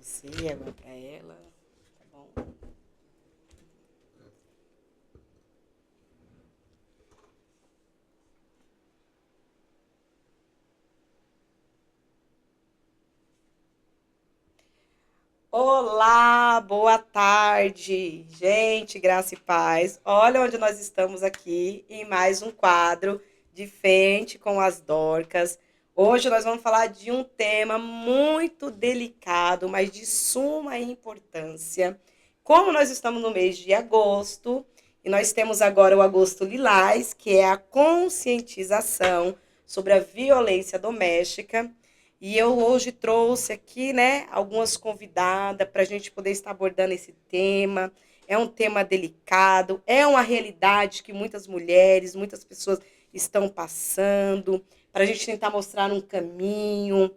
você, água pra ela. Tá bom? Olá, boa tarde, gente, graça e paz. Olha onde nós estamos aqui em mais um quadro de Frente com as Dorcas. Hoje nós vamos falar de um tema muito delicado, mas de suma importância. Como nós estamos no mês de agosto, e nós temos agora o Agosto Lilás, que é a conscientização sobre a violência doméstica. E eu hoje trouxe aqui, né, algumas convidadas para a gente poder estar abordando esse tema. É um tema delicado, é uma realidade que muitas mulheres, muitas pessoas estão passando, para a gente tentar mostrar um caminho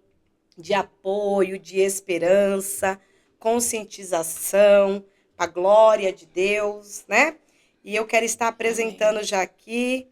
de apoio, de esperança, conscientização, para a glória de Deus, né? E eu quero estar apresentando já aqui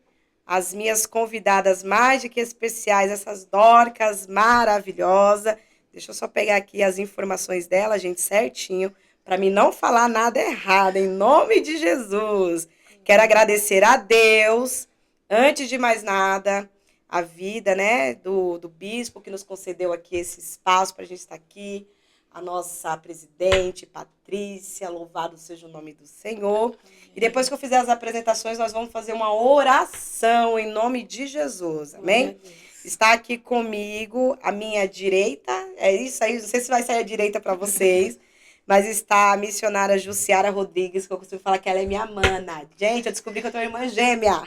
as minhas convidadas mais do que especiais, essas Dorcas maravilhosas. Deixa eu só pegar aqui as informações dela, gente, certinho, para mim não falar nada errado, em nome de Jesus. Quero agradecer a Deus, antes de mais nada, a vida, né, do bispo que nos concedeu aqui esse espaço para a gente estar aqui, a nossa presidente, Patrícia, louvado seja o nome do Senhor. E depois que eu fizer as apresentações, nós vamos fazer uma oração em nome de Jesus, amém? Está aqui comigo, à minha direita, é isso aí, não sei se vai sair à direita para vocês, mas está a missionária Jussiara Rodrigues, que eu costumo falar que ela é minha mana. Gente, eu descobri que eu tenho uma irmã gêmea.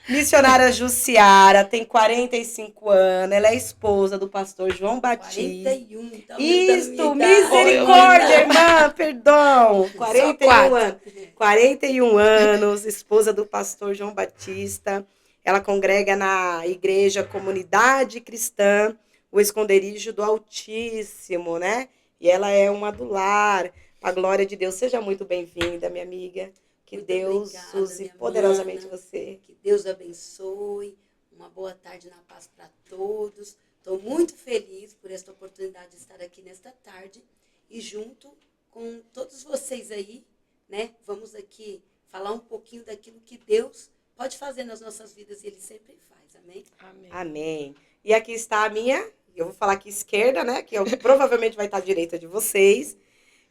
Missionária Jussiara, tem 45 anos, ela é esposa do pastor João Batista. 41, tá Isto, misericórdia, irmã, perdão. 41 anos. 41 anos, esposa do pastor João Batista. Ela congrega na igreja Comunidade Cristã, o Esconderijo do Altíssimo, né? E ela é uma do lar, para a glória de Deus. Seja muito bem-vinda, minha amiga. Que muito Deus obrigada, use poderosamente mana, você. Que Deus abençoe. Uma boa tarde na paz para todos. Estou muito feliz por esta oportunidade de estar aqui nesta tarde e junto com todos vocês aí, né? Vamos aqui falar um pouquinho daquilo que Deus pode fazer nas nossas vidas e Ele sempre faz. Amém? Amém. Amém. E aqui está a minha, eu vou falar aqui esquerda, né? Que provavelmente vai estar à direita de vocês.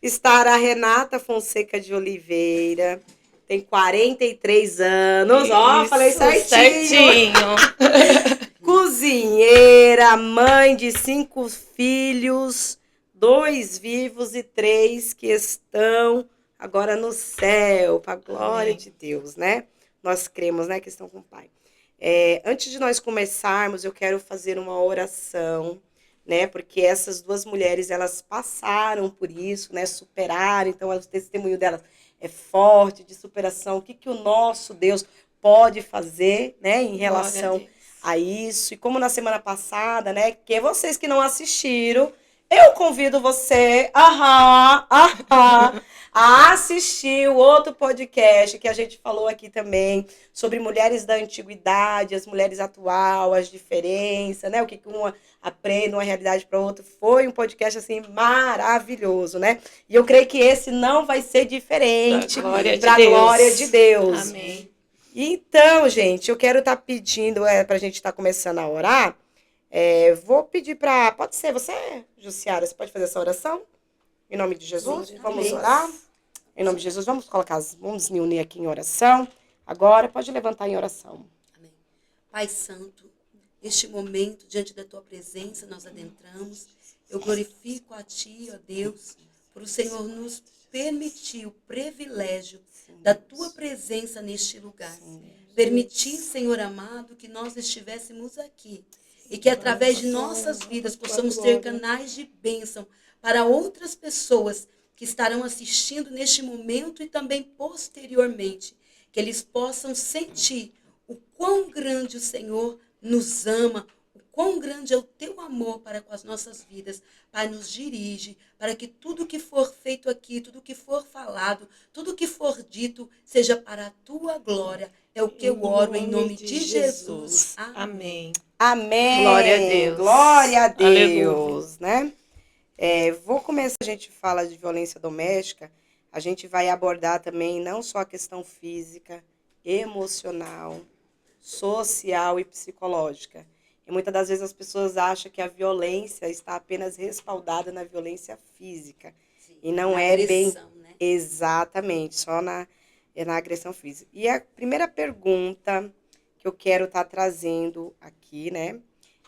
Está a Renata Fonseca de Oliveira. Tem 43 anos. Ó, falei certinho. Cozinheira, mãe de 5 filhos, 2 vivos e 3 que estão agora no céu, para a glória de Deus, né? Nós cremos, né, que estão com o Pai. Antes de nós começarmos, eu quero fazer uma oração, né? Porque essas duas mulheres, elas passaram por isso, né? Superaram, então o testemunho delas é forte, de superação. O que o nosso Deus pode fazer, né, em relação a isso. E como na semana passada, né, que vocês que não assistiram, eu convido você a assistir o outro podcast que a gente falou aqui também, sobre mulheres da antiguidade, as mulheres atual, as diferenças, né, o que uma aprende uma realidade para outra. Foi um podcast, assim, maravilhoso, né? E eu creio que esse não vai ser diferente para a glória de Deus. Amém. Então, gente, eu quero estar pedindo, para a gente estar começando a orar, vou pedir para... Pode ser você, Jussiara? Você pode fazer essa oração? Em nome de Jesus? Vamos orar? Em nome de Jesus, vamos nos unir aqui em oração. Agora, pode levantar em oração. Amém. Pai Santo, neste momento, diante da Tua presença, nós adentramos. Eu glorifico a Ti, ó Deus, por o Senhor nos permitir o privilégio da Tua presença neste lugar. Permitir, Senhor amado, que nós estivéssemos aqui e que através de nossas vidas possamos ter canais de bênção para outras pessoas que estarão assistindo neste momento e também posteriormente, que eles possam sentir o quão grande o Senhor nos ama, o quão grande é o Teu amor para com as nossas vidas. Pai, nos dirige para que tudo que for feito aqui, tudo que for falado, tudo que for dito, seja para a Tua glória. É o que eu oro em nome de Jesus. Amém. Amém. Glória a Deus. Glória a Deus, né? Vou começar, a gente fala de violência doméstica, a gente vai abordar também não só a questão física, emocional, social e psicológica. E muitas das vezes as pessoas acham que a violência está apenas respaldada na violência física. Sim, E não na é bem agressão, né? exatamente, só na agressão física. E a primeira pergunta que eu quero estar trazendo aqui, né,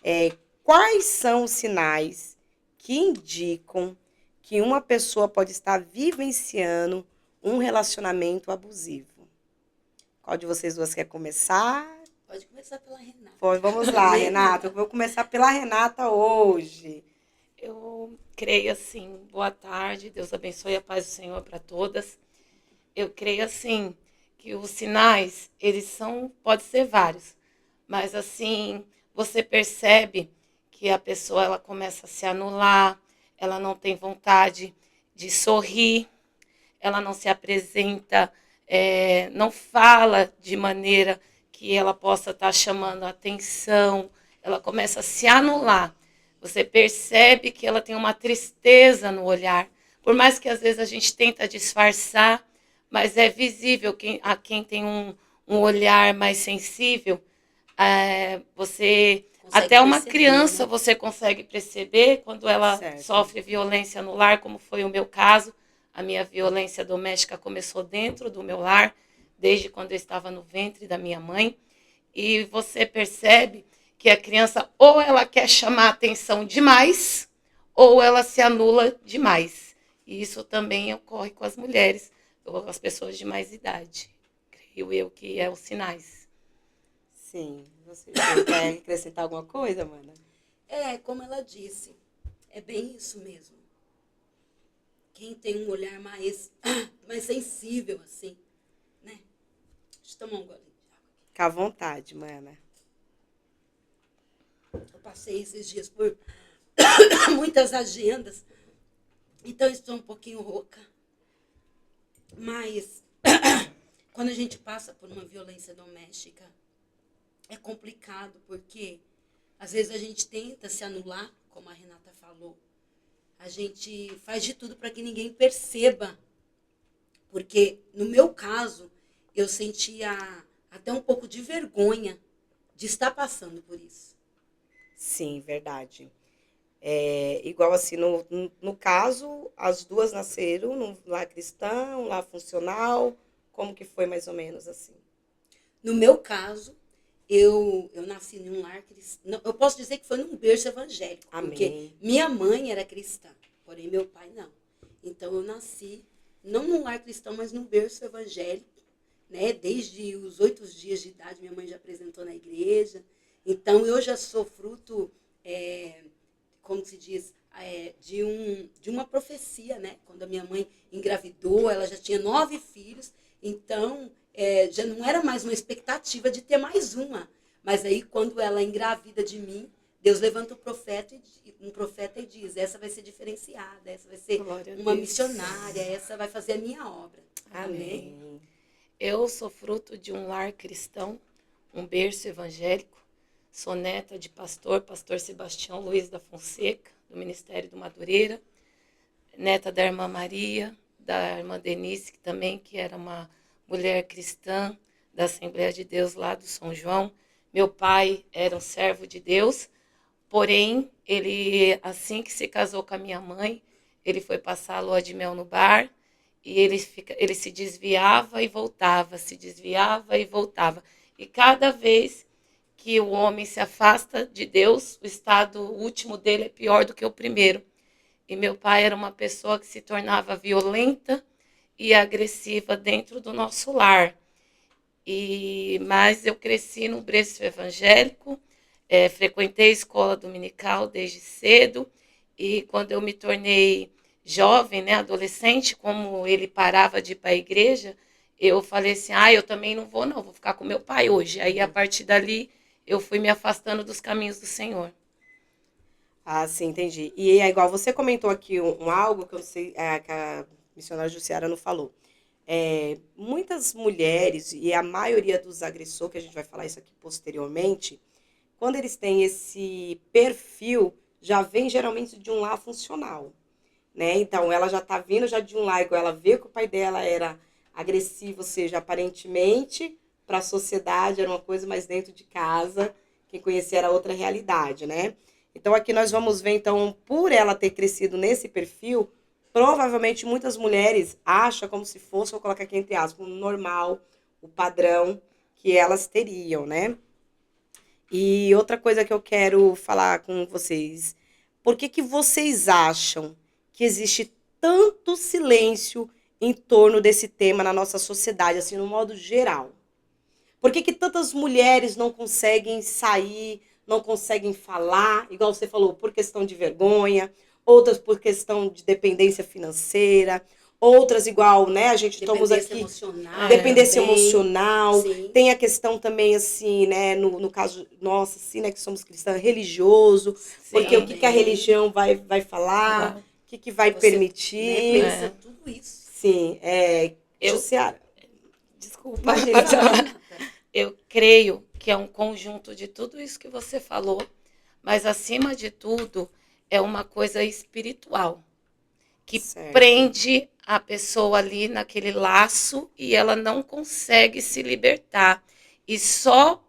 é quais são os sinais que indicam que uma pessoa pode estar vivenciando um relacionamento abusivo? Qual de vocês duas quer começar? Pode começar pela Renata. Pois vamos lá, Renata. Eu vou começar pela Renata hoje. Eu creio assim, boa tarde, Deus abençoe a paz do Senhor para todas. Eu creio assim que os sinais, eles são, pode ser vários, mas assim, você percebe que a pessoa ela começa a se anular, ela não tem vontade de sorrir, ela não se apresenta, não fala de maneira que ela possa estar chamando a atenção, ela começa a se anular. Você percebe que ela tem uma tristeza no olhar, por mais que às vezes a gente tenta disfarçar, mas é visível a quem tem um olhar mais sensível, você Consegue até uma perceber, criança né? você consegue perceber quando ela Certo. sofre violência no lar, como foi o meu caso. A minha violência doméstica começou dentro do meu lar, desde quando eu estava no ventre da minha mãe. E você percebe que a criança ou ela quer chamar atenção demais, ou ela se anula demais. E isso também ocorre com as mulheres, ou as pessoas de mais idade. Creio eu que é os sinais. Sim. Você quer acrescentar alguma coisa, Amanda? Como ela disse, é bem isso mesmo. Quem tem um olhar mais sensível, assim, né? Deixa eu tomar um golinho de água. Fica à vontade, mana. Eu passei esses dias por muitas agendas, então estou um pouquinho rouca. Mas quando a gente passa por uma violência doméstica, é complicado, porque às vezes a gente tenta se anular, como a Renata falou. A gente faz de tudo para que ninguém perceba. Porque, no meu caso, eu sentia até um pouco de vergonha de estar passando por isso. Sim, verdade. Igual assim, no caso, as duas nasceram num lar cristão, um lar funcional. Como que foi mais ou menos assim? No meu caso, eu nasci em um lar cristão. Eu posso dizer que foi num berço evangélico, porque Amém. minha mãe era cristã, porém meu pai não. Então eu nasci, não num lar cristão, mas num berço evangélico, né? Desde os 8 dias de idade, minha mãe já apresentou na igreja. Então eu já sou fruto, como se diz, de uma profecia, né? Quando a minha mãe engravidou, ela já tinha 9 filhos, então já não era mais uma expectativa de ter mais uma. Mas aí, quando ela engravida de mim, Deus levanta um profeta e diz, essa vai ser diferenciada, essa vai ser Glória a uma Deus. missionária, essa vai fazer a minha obra. Amém? Amém. Eu sou fruto de um lar cristão, um berço evangélico. Sou neta de pastor Sebastião Luiz da Fonseca, do Ministério do Madureira. Neta da irmã Maria, da irmã Denise, que era uma mulher cristã da Assembleia de Deus lá do São João. Meu pai era um servo de Deus, porém, ele, assim que se casou com a minha mãe, ele foi passar a lua de mel no bar e ele se desviava e voltava, se desviava e voltava. E cada vez que o homem se afasta de Deus, o estado último dele é pior do que o primeiro. E meu pai era uma pessoa que se tornava violenta e agressiva dentro do nosso lar. Mas eu cresci no berço evangélico, frequentei a escola dominical desde cedo, e quando eu me tornei jovem, né, adolescente, como ele parava de ir para a igreja, eu falei assim, eu também não vou não, vou ficar com meu pai hoje. Aí, a partir dali, eu fui me afastando dos caminhos do Senhor. Ah, sim, entendi. E é igual você comentou aqui algo que eu sei que a missionária Jussiara não falou. Muitas mulheres, e a maioria dos agressores, que a gente vai falar isso aqui posteriormente, quando eles têm esse perfil, já vem geralmente de um lar funcional. né? Então, ela já está vindo já de um lar igual, ela vê que o pai dela era agressivo, ou seja, aparentemente para a sociedade era uma coisa, mas dentro de casa, quem conhecia era outra realidade, né? Então, aqui nós vamos ver, então, por ela ter crescido nesse perfil, provavelmente muitas mulheres acham como se fosse, vou colocar aqui entre aspas, o normal, o padrão que elas teriam, né? E outra coisa que eu quero falar com vocês, por que que vocês acham que existe tanto silêncio em torno desse tema na nossa sociedade, assim, no modo geral? Por que que tantas mulheres não conseguem sair, não conseguem falar, igual você falou, por questão de vergonha, outras por questão de dependência financeira, outras igual, né, a gente estamos Dependência aqui emocional dependência também. emocional, Sim. tem a questão também, assim, né, no caso nossa, assim, né, que somos cristãs, religioso, porque o que que a Também. religião vai falar, o que vai Você, né, permitir. pensa tudo isso. Sim, Eu, Jussiara, desculpa, imagina. eu creio que é um conjunto de tudo isso que você falou, mas acima de tudo é uma coisa espiritual que Certo. prende a pessoa ali naquele laço e ela não consegue se libertar. E só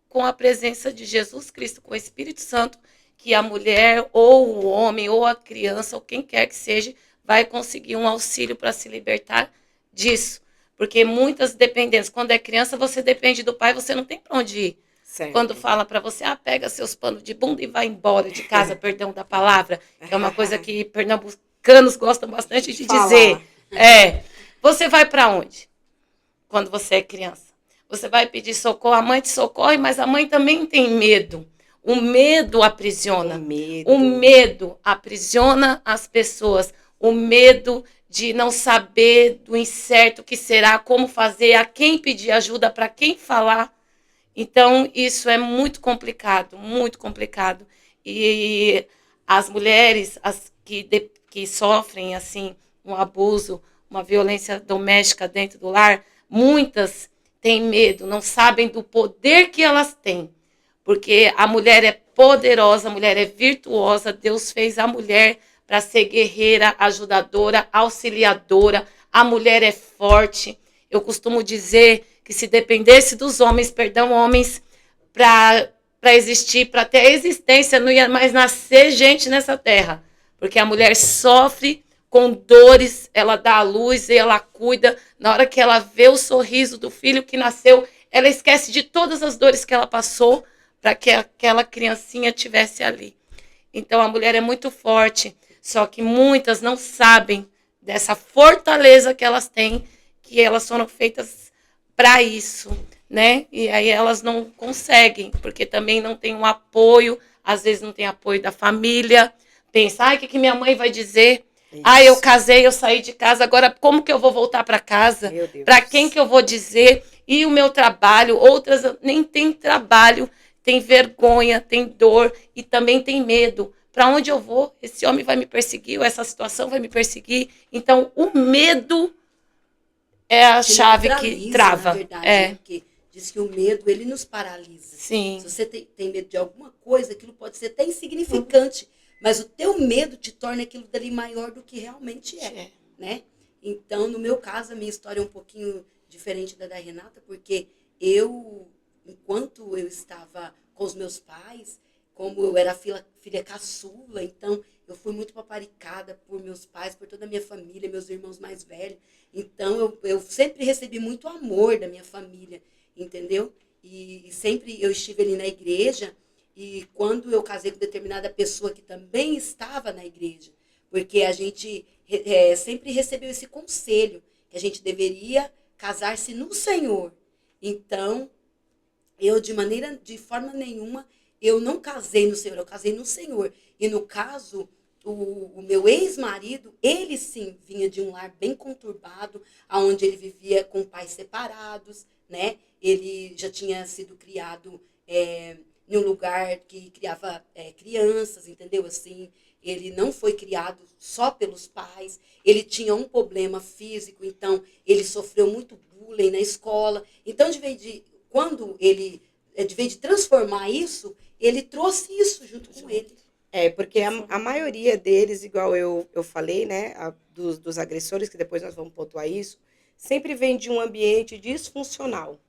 com a presença de Jesus Cristo, com o Espírito Santo, que a mulher ou o homem ou a criança ou quem quer que seja vai conseguir um auxílio para se libertar disso. Porque muitas dependências, quando é criança, você depende do pai, você não tem para onde ir. Certo. Quando fala para você, pega seus panos de bunda e vai embora de casa, perdão da palavra, que é uma coisa que pernambucanos gostam bastante de dizer. Você vai para onde? Quando você é criança. Você vai pedir socorro, a mãe te socorre, mas a mãe também tem medo. O medo aprisiona. O medo aprisiona as pessoas. O medo de não saber do incerto que será, como fazer, a quem pedir ajuda, para quem falar. Então, isso é muito complicado, muito complicado. E as mulheres que sofrem assim um abuso, uma violência doméstica dentro do lar, muitas têm medo, não sabem do poder que elas têm. Porque a mulher é poderosa, a mulher é virtuosa, Deus fez a mulher para ser guerreira, ajudadora, auxiliadora, a mulher é forte. Eu costumo dizer que se dependesse dos homens, perdão, homens, para existir, para ter existência, não ia mais nascer gente nessa terra. Porque a mulher sofre com dores, ela dá a luz e ela cuida. Na hora que ela vê o sorriso do filho que nasceu, ela esquece de todas as dores que ela passou para que aquela criancinha tivesse ali. Então a mulher é muito forte, só que muitas não sabem dessa fortaleza que elas têm, que elas foram feitas para isso, né? E aí elas não conseguem, porque também não tem um apoio, às vezes não tem apoio da família. Pensa, ai, o que minha mãe vai dizer? Ah, eu casei, eu saí de casa, agora como que eu vou voltar para casa? Para quem que eu vou dizer? E o meu trabalho? Outras nem tem trabalho, tem vergonha, tem dor e também tem medo. Para onde eu vou? Esse homem vai me perseguir, ou essa situação vai me perseguir. Então, o medo é a chave que trava. Na verdade, né? Porque diz que o medo, ele nos paralisa. Sim. Se você tem medo de alguma coisa, aquilo pode ser até insignificante, mas o teu medo te torna aquilo dali maior do que realmente é, né? Então, no meu caso, a minha história é um pouquinho diferente da Renata, porque enquanto eu estava com os meus pais, como eu era filha caçula, então eu fui muito paparicada por meus pais, por toda a minha família, meus irmãos mais velhos. Então, eu sempre recebi muito amor da minha família, entendeu? E sempre eu estive ali na igreja, e quando eu casei com determinada pessoa que também estava na igreja, porque a gente sempre recebeu esse conselho, que a gente deveria casar-se no Senhor. Então, eu de forma nenhuma, eu não casei no Senhor, eu casei no Senhor. E no caso, o meu ex-marido, ele sim vinha de um lar bem conturbado, onde ele vivia com pais separados, né? Ele já tinha sido criado em um lugar que criava crianças, entendeu? Assim, ele não foi criado só pelos pais, ele tinha um problema físico, então ele sofreu muito bullying na escola. Então, de vez de transformar isso, ele trouxe isso junto com ele. Porque a maioria deles, igual eu falei, né, dos agressores, que depois nós vamos pontuar isso, sempre vem de um ambiente disfuncional,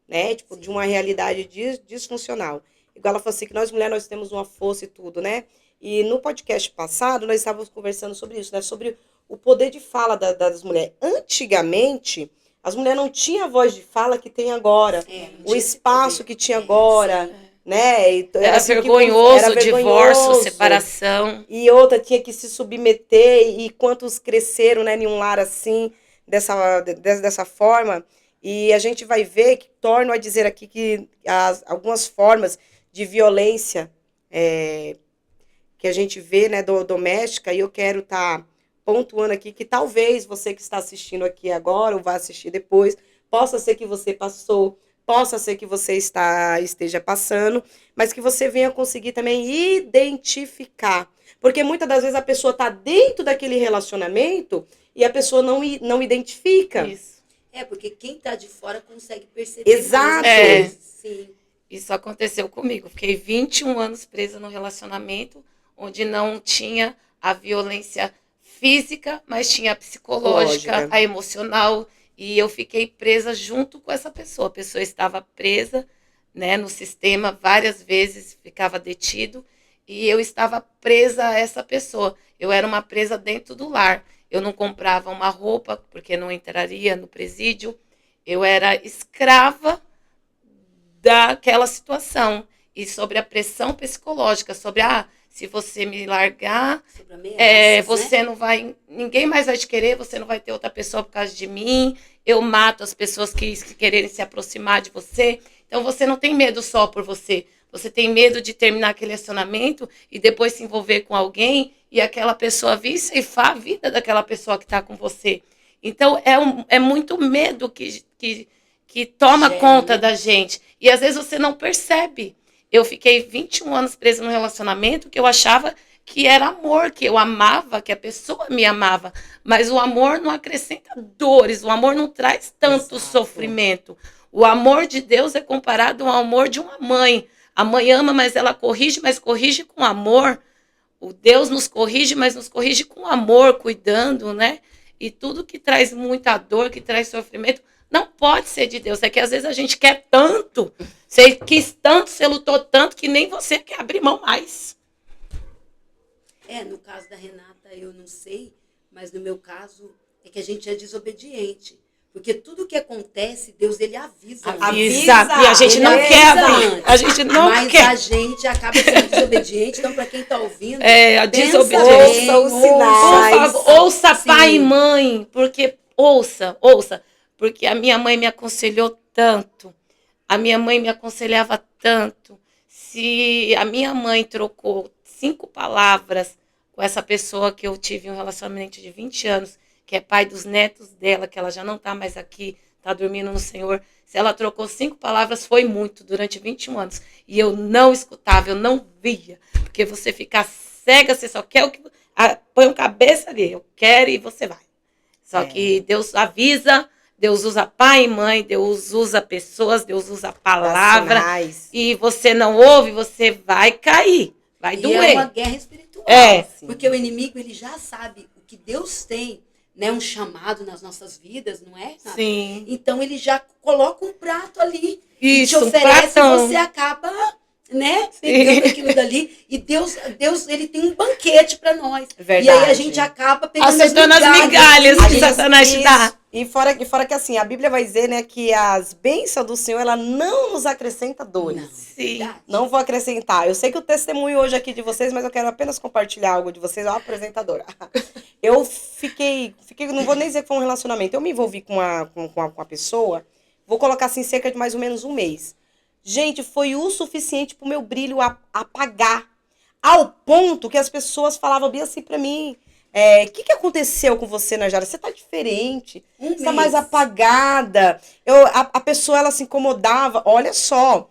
né? Tipo, de uma realidade disfuncional. Igual ela falou assim, que nós mulheres, nós temos uma força e tudo, né? E no podcast passado, nós estávamos conversando sobre isso, né? Sobre o poder de fala das mulheres. Antigamente, as mulheres não tinham a voz de fala que tem agora. O espaço que tinha agora, né? Era assim, vergonhoso, divórcio, separação. E outra tinha que se submeter, e quantos cresceram, né, em um lar assim, dessa forma. E a gente vai ver, que torno a dizer aqui, que algumas formas de violência que a gente vê, né, doméstica, e eu quero estar pontuando aqui que talvez você que está assistindo aqui agora, ou vai assistir depois, possa ser que você passou, possa ser que você esteja passando, mas que você venha conseguir também identificar. Porque muitas das vezes a pessoa está dentro daquele relacionamento e a pessoa não identifica. Isso. Porque quem está de fora consegue perceber. Exato. Sim. Isso aconteceu comigo. Fiquei 21 anos presa no relacionamento onde não tinha a violência física, mas tinha a psicológica, a emocional. E eu fiquei presa junto com essa pessoa. A pessoa estava presa, né, no sistema, várias vezes ficava detido. E eu estava presa a essa pessoa. Eu era uma presa dentro do lar. Eu não comprava uma roupa, porque não entraria no presídio. Eu era escrava daquela situação. E sobre a pressão psicológica, sobre, se você me largar, você não vai, ninguém mais vai te querer, você não vai ter outra pessoa por causa de mim, eu mato as pessoas que quererem se aproximar de você. Então, você não tem medo só por você. Você tem medo de terminar aquele relacionamento e depois se envolver com alguém e aquela pessoa vir ceifar a vida daquela pessoa que está com você. Então, é muito medo que toma conta da gente. E às vezes você não percebe. Eu fiquei 21 anos presa num relacionamento que eu achava que era amor, que eu amava, que a pessoa me amava. Mas o amor não acrescenta dores, o amor não traz tanto sofrimento. O amor de Deus é comparado ao amor de uma mãe. A mãe ama, mas ela corrige, mas corrige com amor. O Deus nos corrige, mas nos corrige com amor, cuidando, né? E tudo que traz muita dor, que traz sofrimento, não pode ser de Deus. É que às vezes a gente quer tanto, você quis tanto, você lutou tanto, que nem você quer abrir mão mais. No caso da Renata, eu não sei, mas no meu caso, é que a gente é desobediente. Porque tudo que acontece, Deus, ele avisa. E a gente não quer abrir. A gente não quer. Mas a gente acaba sendo desobediente. Então, para quem está ouvindo, a desobediência. Ouça os sinais. Ouça pai e mãe, porque ouça. Porque a minha mãe me aconselhou tanto. A minha mãe me aconselhava tanto. Se a minha mãe trocou 5 palavras com essa pessoa que eu tive um relacionamento de 20 anos, que é pai dos netos dela, que ela já não está mais aqui, está dormindo no Senhor. Se ela trocou 5 palavras, foi muito, durante 21 anos. E eu não escutava, eu não via. Porque você fica cega, você só quer o que... põe a cabeça ali, eu quero e você vai. Só que Deus avisa, Deus usa pai e mãe, Deus usa pessoas, Deus usa a palavra. E você não ouve, você vai cair, vai doer. É uma guerra espiritual. Porque o inimigo, ele já sabe o que Deus tem, né, um chamado nas nossas vidas, não é? Sim. Então ele já coloca um prato ali e te oferece, e você acaba, né, pegando aquilo dali. E Deus, ele tem um banquete para nós. Verdade. E aí a gente acaba pegando aceitando as migalhas que Satanás te dá. E fora que assim, a Bíblia vai dizer, né, que as bênçãos do Senhor, ela não nos acrescenta dores. Não vou acrescentar. Eu sei que o testemunho hoje aqui de vocês, mas eu quero apenas compartilhar algo de vocês, apresentadora. Eu fiquei, não vou nem dizer que foi um relacionamento, eu me envolvi com uma pessoa, vou colocar assim, cerca de mais ou menos um mês. Gente, foi o suficiente pro meu brilho apagar, ao ponto que as pessoas falavam bem assim pra mim, o que aconteceu com você, Najara? Você tá diferente, você tá mais apagada. A pessoa, ela se incomodava, olha só,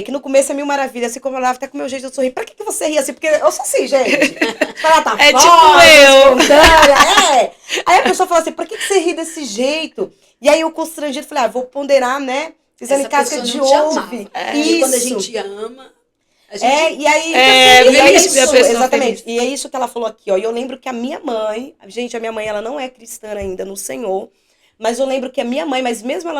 que no começo é mil maravilhas, se incomodava até com o meu jeito de sorrir. Pra que você ri assim? Porque eu sou assim, gente. Ela tá tipo eu. Aí a pessoa fala assim, pra que você ri desse jeito? E aí eu constrangido falei, vou ponderar, né? Exame casca de ouve. E quando a gente ama... A gente E aí, É, e é feliz, isso, minha pessoa exatamente. feliz. E é isso que ela falou aqui, ó. E eu lembro que a minha mãe, gente, a minha mãe, ela não é cristã ainda no Senhor, mas eu lembro que a minha mãe, mas mesmo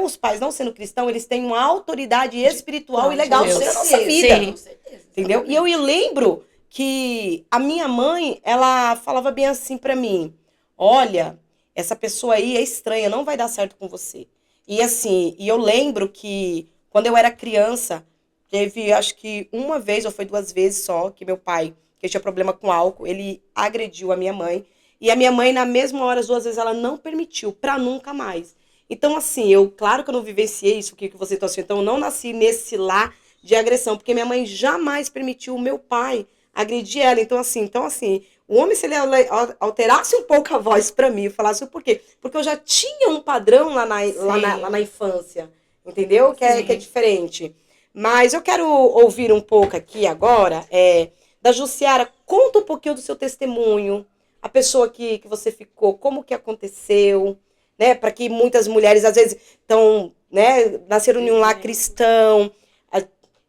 os pais não sendo cristãos, eles têm uma autoridade espiritual e De legal Deus. sobre a nossa certeza, vida. Sim. com certeza. Entendeu? E eu Exatamente. lembro que a minha mãe, ela falava bem assim pra mim: olha, essa pessoa aí é estranha, não vai dar certo com você. E assim, e eu lembro que quando eu era criança, teve acho que uma vez ou foi duas vezes só que meu pai, que tinha problema com álcool, ele agrediu a minha mãe. E a minha mãe, na mesma hora, as duas vezes, ela não permitiu, pra nunca mais. Então, assim, claro que eu não vivenciei isso que você tá assim, então eu não nasci nesse lar de agressão, porque minha mãe jamais permitiu o meu pai agredir ela. Então assim, o homem, se ele alterasse um pouco a voz pra mim, falasse o porquê, porque eu já tinha um padrão lá na Sim, infância, entendeu? Que é sim. diferente. Mas eu quero ouvir um pouco aqui agora, da Jussiara. Conta um pouquinho do seu testemunho, a pessoa que você ficou, como que aconteceu, né? Para que muitas mulheres, às vezes, estão, né, nasceram em um lar Vivendo. cristão.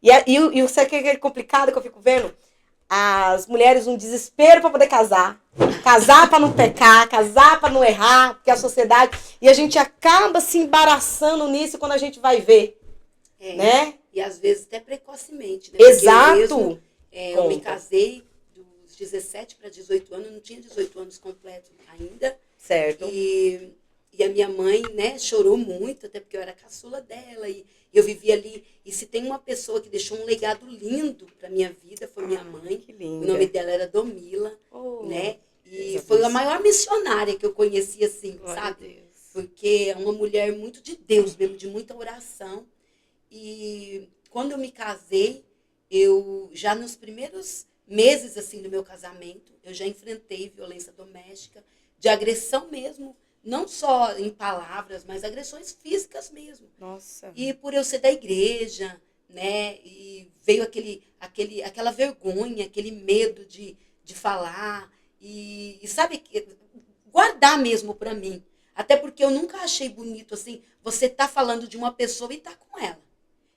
E o que é complicado que eu fico vendo? As mulheres um desespero para poder casar. Casar para não pecar, casar para não errar, porque a sociedade. E a gente acaba se embaraçando nisso quando a gente vai ver, É, né? e às vezes até precocemente, né? Porque eu mesmo, Exato. eu me Conta. casei dos 17 para 18 anos, não tinha 18 anos completos ainda. Certo. E a minha mãe, né, chorou muito, até porque eu era a caçula dela, e eu vivia ali. E se tem uma pessoa que deixou um legado lindo para minha vida, foi minha mãe. Que O nome linda. dela era Domila, Oh, né? Deus E foi a abençoe. maior missionária que eu conheci, assim, Glória a sabe? Deus. Porque é uma mulher muito de Deus mesmo, de muita oração. E quando eu me casei, eu já nos primeiros meses assim do meu casamento, eu já enfrentei violência doméstica, de agressão mesmo, não só em palavras, mas agressões físicas mesmo. Nossa. E por eu ser da igreja, né, e veio aquela vergonha, aquele medo de falar, e sabe, guardar mesmo para mim. Até porque eu nunca achei bonito assim, você tá falando de uma pessoa e tá com ela.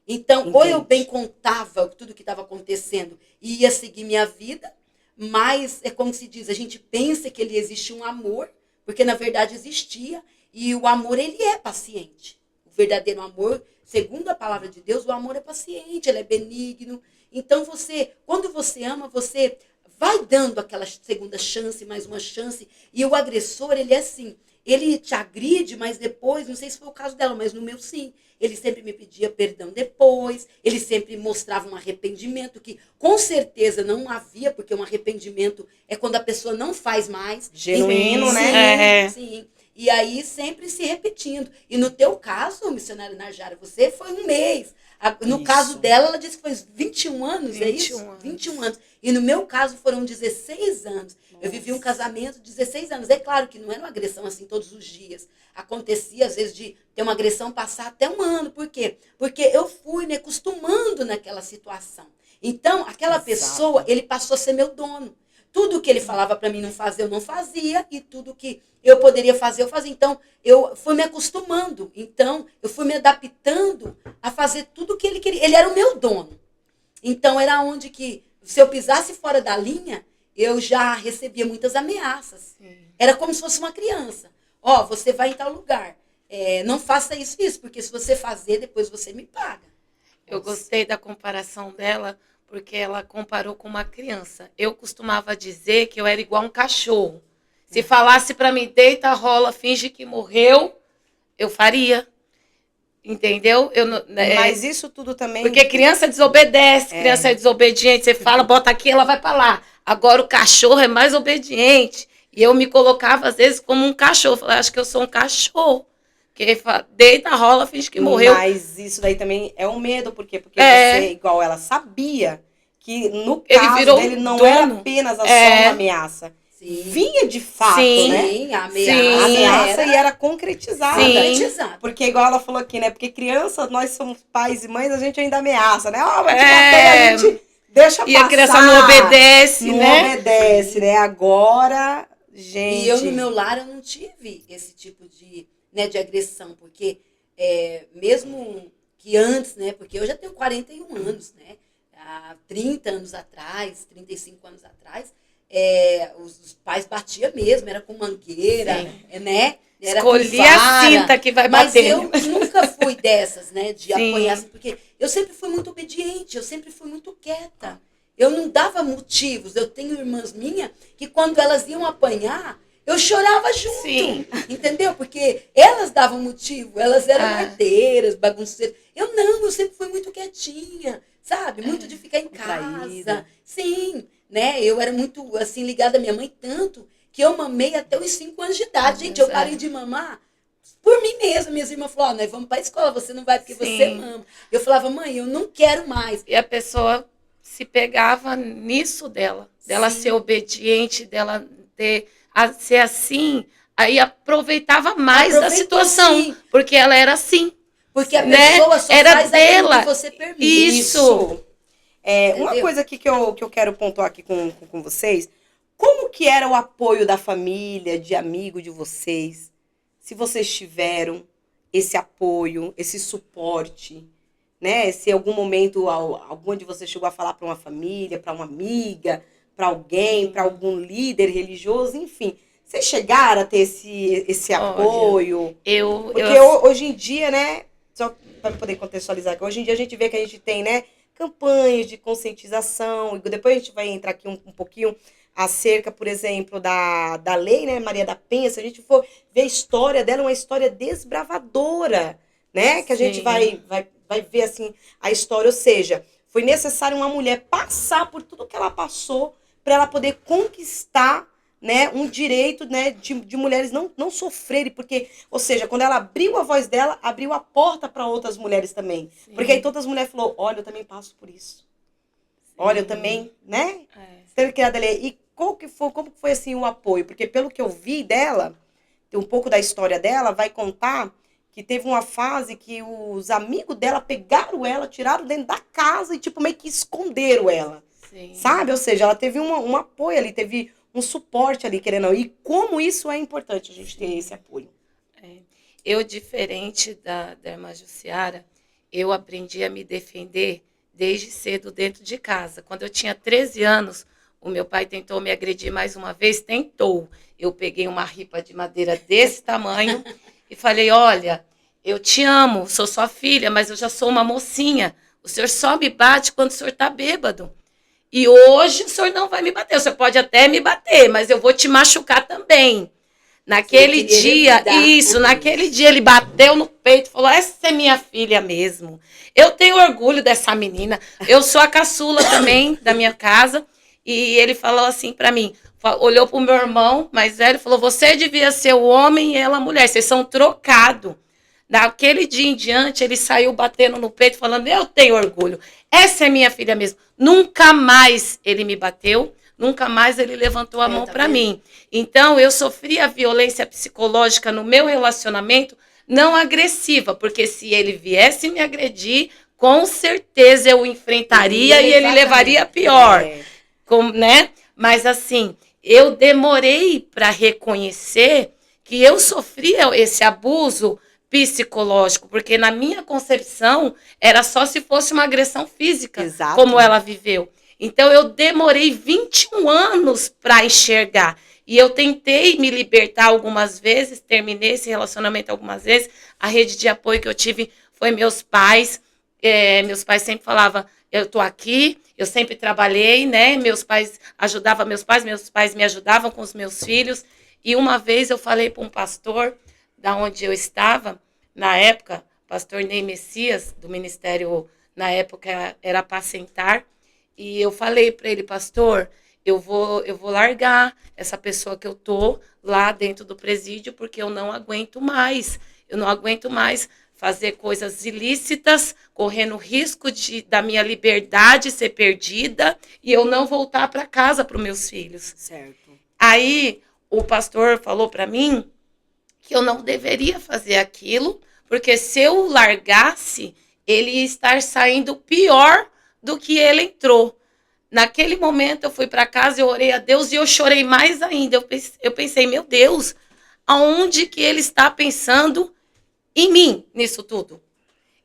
Então, ou eu bem Entende? contava tudo que estava acontecendo e ia seguir minha vida, mas é como se diz, a gente pensa que ele existe um amor, porque na verdade existia, e o amor ele é paciente. O verdadeiro amor, segundo a palavra de Deus, o amor é paciente, ele é benigno. Então quando você ama, você vai dando aquela segunda chance, mais uma chance, e o agressor, ele é assim, ele te agride, mas depois, não sei se foi o caso dela, mas no meu sim, ele sempre me pedia perdão depois, ele sempre mostrava um arrependimento que com certeza não havia, porque um arrependimento é quando a pessoa não faz mais. Genuíno, Sim, né? Sim, é. sim. E aí sempre se repetindo. E no teu caso, missionária Narjara, você foi um mês. No caso Isso. dela, ela disse que foi 21 anos, é isso? 21 21 anos. anos. E no meu caso foram 16 anos. Eu vivi um casamento de 16 anos. É claro que não era uma agressão assim todos os dias. Acontecia, às vezes, de ter uma agressão passar até um ano. Por quê? Porque eu fui me acostumando naquela situação. Então, aquela pessoa, Exato. ele passou a ser meu dono. Tudo que ele falava para mim não fazer, eu não fazia. E tudo que eu poderia fazer, eu fazia. Então, eu fui me acostumando. Então, eu fui me adaptando a fazer tudo o que ele queria. Ele era o meu dono. Então, era onde que, se eu pisasse fora da linha, eu já recebia muitas ameaças. Sim. Era como se fosse uma criança. Ó, você vai em tal lugar. Não faça isso, porque se você fazer, depois você me paga. Eu gostei da comparação dela, porque ela comparou com uma criança. Eu costumava dizer que eu era igual um cachorro. Se falasse para mim, deita, rola, finge que morreu, eu faria. Entendeu? Mas isso tudo também. Porque criança desobedece, criança é desobediente. Você fala, bota aqui, ela vai para lá. Agora o cachorro é mais obediente. E eu me colocava, às vezes, como um cachorro. Falei, acho que eu sou um cachorro. Porque deita, rola, finge que morreu. Mas isso daí também é um medo, por quê? Porque você, É, igual ela, sabia que no ele caso virou dele não era dono. apenas só uma É, ameaça. Sim, Vinha de fato, sim, né? sim, a A ameaça sim, ameaça e era era concretizada. sim. concretizada. Porque igual ela falou aqui, né? Porque criança, nós somos pais e mães, a gente ainda ameaça, né? Ó, vai te bater, a É, gente deixa e a criança passar. não obedece, Não né? obedece, né? Agora, E eu, no gente. meu lar, eu não tive esse tipo de agressão, porque mesmo que antes, né? Porque eu já tenho 41 anos, né? há 30 anos atrás, 35 anos atrás, os pais batiam mesmo, era com mangueira, né? Era Escolhi com vara, a cinta que vai mas bater. eu nunca fui dessas, né? De Sim. apanhar, assim, porque eu sempre fui muito obediente, eu sempre fui muito quieta. Eu não dava motivos. Eu tenho irmãs minhas que quando elas iam apanhar, eu chorava junto. Sim. Entendeu? Porque elas davam motivo, elas eram arteiras, bagunceiras. Eu não, eu sempre fui muito quietinha, sabe? Muito de ficar em Traída. casa. Sim, né? Eu era muito, assim, ligada à minha mãe, tanto que eu mamei até os 5 anos de idade. Gente, eu parei de mamar por mim mesma. Minhas irmãs falaram, nós vamos para a escola, você não vai porque você mama. Eu falava, mãe, eu não quero mais. E a pessoa se pegava nisso dela Sim. ser obediente, dela ser assim, aí aproveitava mais da situação, sim. porque ela era assim. Porque a né? pessoa só Era faz dela. aquilo que você permite. Isso. Uma coisa aqui que eu quero pontuar aqui com vocês, como que era o apoio da família, de amigo de vocês? Se vocês tiveram esse apoio, esse suporte, né? Se em algum momento algum de vocês chegou a falar para uma família, para uma amiga, para alguém, para algum líder religioso, enfim. Vocês chegaram a ter esse apoio? Porque hoje em dia, né? Só para poder contextualizar aqui, hoje em dia a gente vê que a gente tem, né? Campanhas de conscientização, e depois a gente vai entrar aqui um pouquinho acerca, por exemplo, da lei, né, Maria da Penha. Se a gente for ver a história dela, é uma história desbravadora, né, que a gente vai ver, assim, a história, ou seja, foi necessário uma mulher passar por tudo que ela passou para ela poder conquistar, né, um direito, né, de mulheres não sofrerem, porque, ou seja, quando ela abriu a voz dela, abriu a porta para outras mulheres também. Sim. Porque aí todas as mulheres falaram, olha, eu também passo por isso. Sim. Olha, eu também, né? Tendo criado ali. E como que foi assim o apoio? Porque pelo que eu vi dela, um pouco da história dela, vai contar que teve uma fase que os amigos dela pegaram ela, tiraram dentro da casa e tipo meio que esconderam ela. Sim. Sabe? Ou seja, ela teve um apoio ali, teve um suporte ali, querendo ou não. E como isso é importante a gente ter esse apoio. Eu, diferente da irmã Jussiara, eu aprendi a me defender desde cedo dentro de casa. Quando eu tinha 13 anos, o meu pai tentou me agredir mais uma vez, tentou. Eu peguei uma ripa de madeira desse tamanho e falei, olha, eu te amo, sou sua filha, mas eu já sou uma mocinha. O senhor só me bate quando o senhor está bêbado. E hoje o senhor não vai me bater. O senhor pode até me bater, mas eu vou te machucar também. Naquele dia, naquele dia ele bateu no peito e falou, essa é minha filha mesmo. Eu tenho orgulho dessa menina. Eu sou a caçula também da minha casa. E ele falou assim para mim, olhou pro meu irmão mais velho e falou, você devia ser o homem e ela a mulher. Vocês são trocados. Daquele dia em diante, ele saiu batendo no peito, falando, eu tenho orgulho. Essa é minha filha mesmo. Nunca mais ele me bateu, nunca mais ele levantou a mão para mim. Então, eu sofri a violência psicológica no meu relacionamento, não agressiva, porque se ele viesse me agredir, com certeza eu o enfrentaria e ele levaria pior. Né? Mas, assim, eu demorei para reconhecer que eu sofria esse abuso psicológico, porque na minha concepção era só se fosse uma agressão física, Exato. Como ela viveu. Então eu demorei 21 anos para enxergar. E eu tentei me libertar algumas vezes, terminei esse relacionamento algumas vezes. A rede de apoio que eu tive foi meus pais. Meus pais sempre falavam, eu tô aqui, eu sempre trabalhei, né? Meus pais ajudavam meus pais me ajudavam com os meus filhos. E uma vez eu falei para um pastor, da onde eu estava, na época, pastor Ney Messias, do ministério, na época era Apacentar, e eu falei para ele, pastor, eu vou largar essa pessoa que eu tô lá dentro do presídio, porque eu não aguento mais fazer coisas ilícitas, correndo risco da minha liberdade ser perdida, e eu não voltar para casa para os meus filhos. Certo. Aí, o pastor falou para mim que eu não deveria fazer aquilo, porque se eu largasse, ele ia estar saindo pior do que ele entrou. Naquele momento, eu fui para casa, eu orei a Deus e eu chorei mais ainda. Eu pensei, meu Deus, aonde que ele está pensando em mim nisso tudo?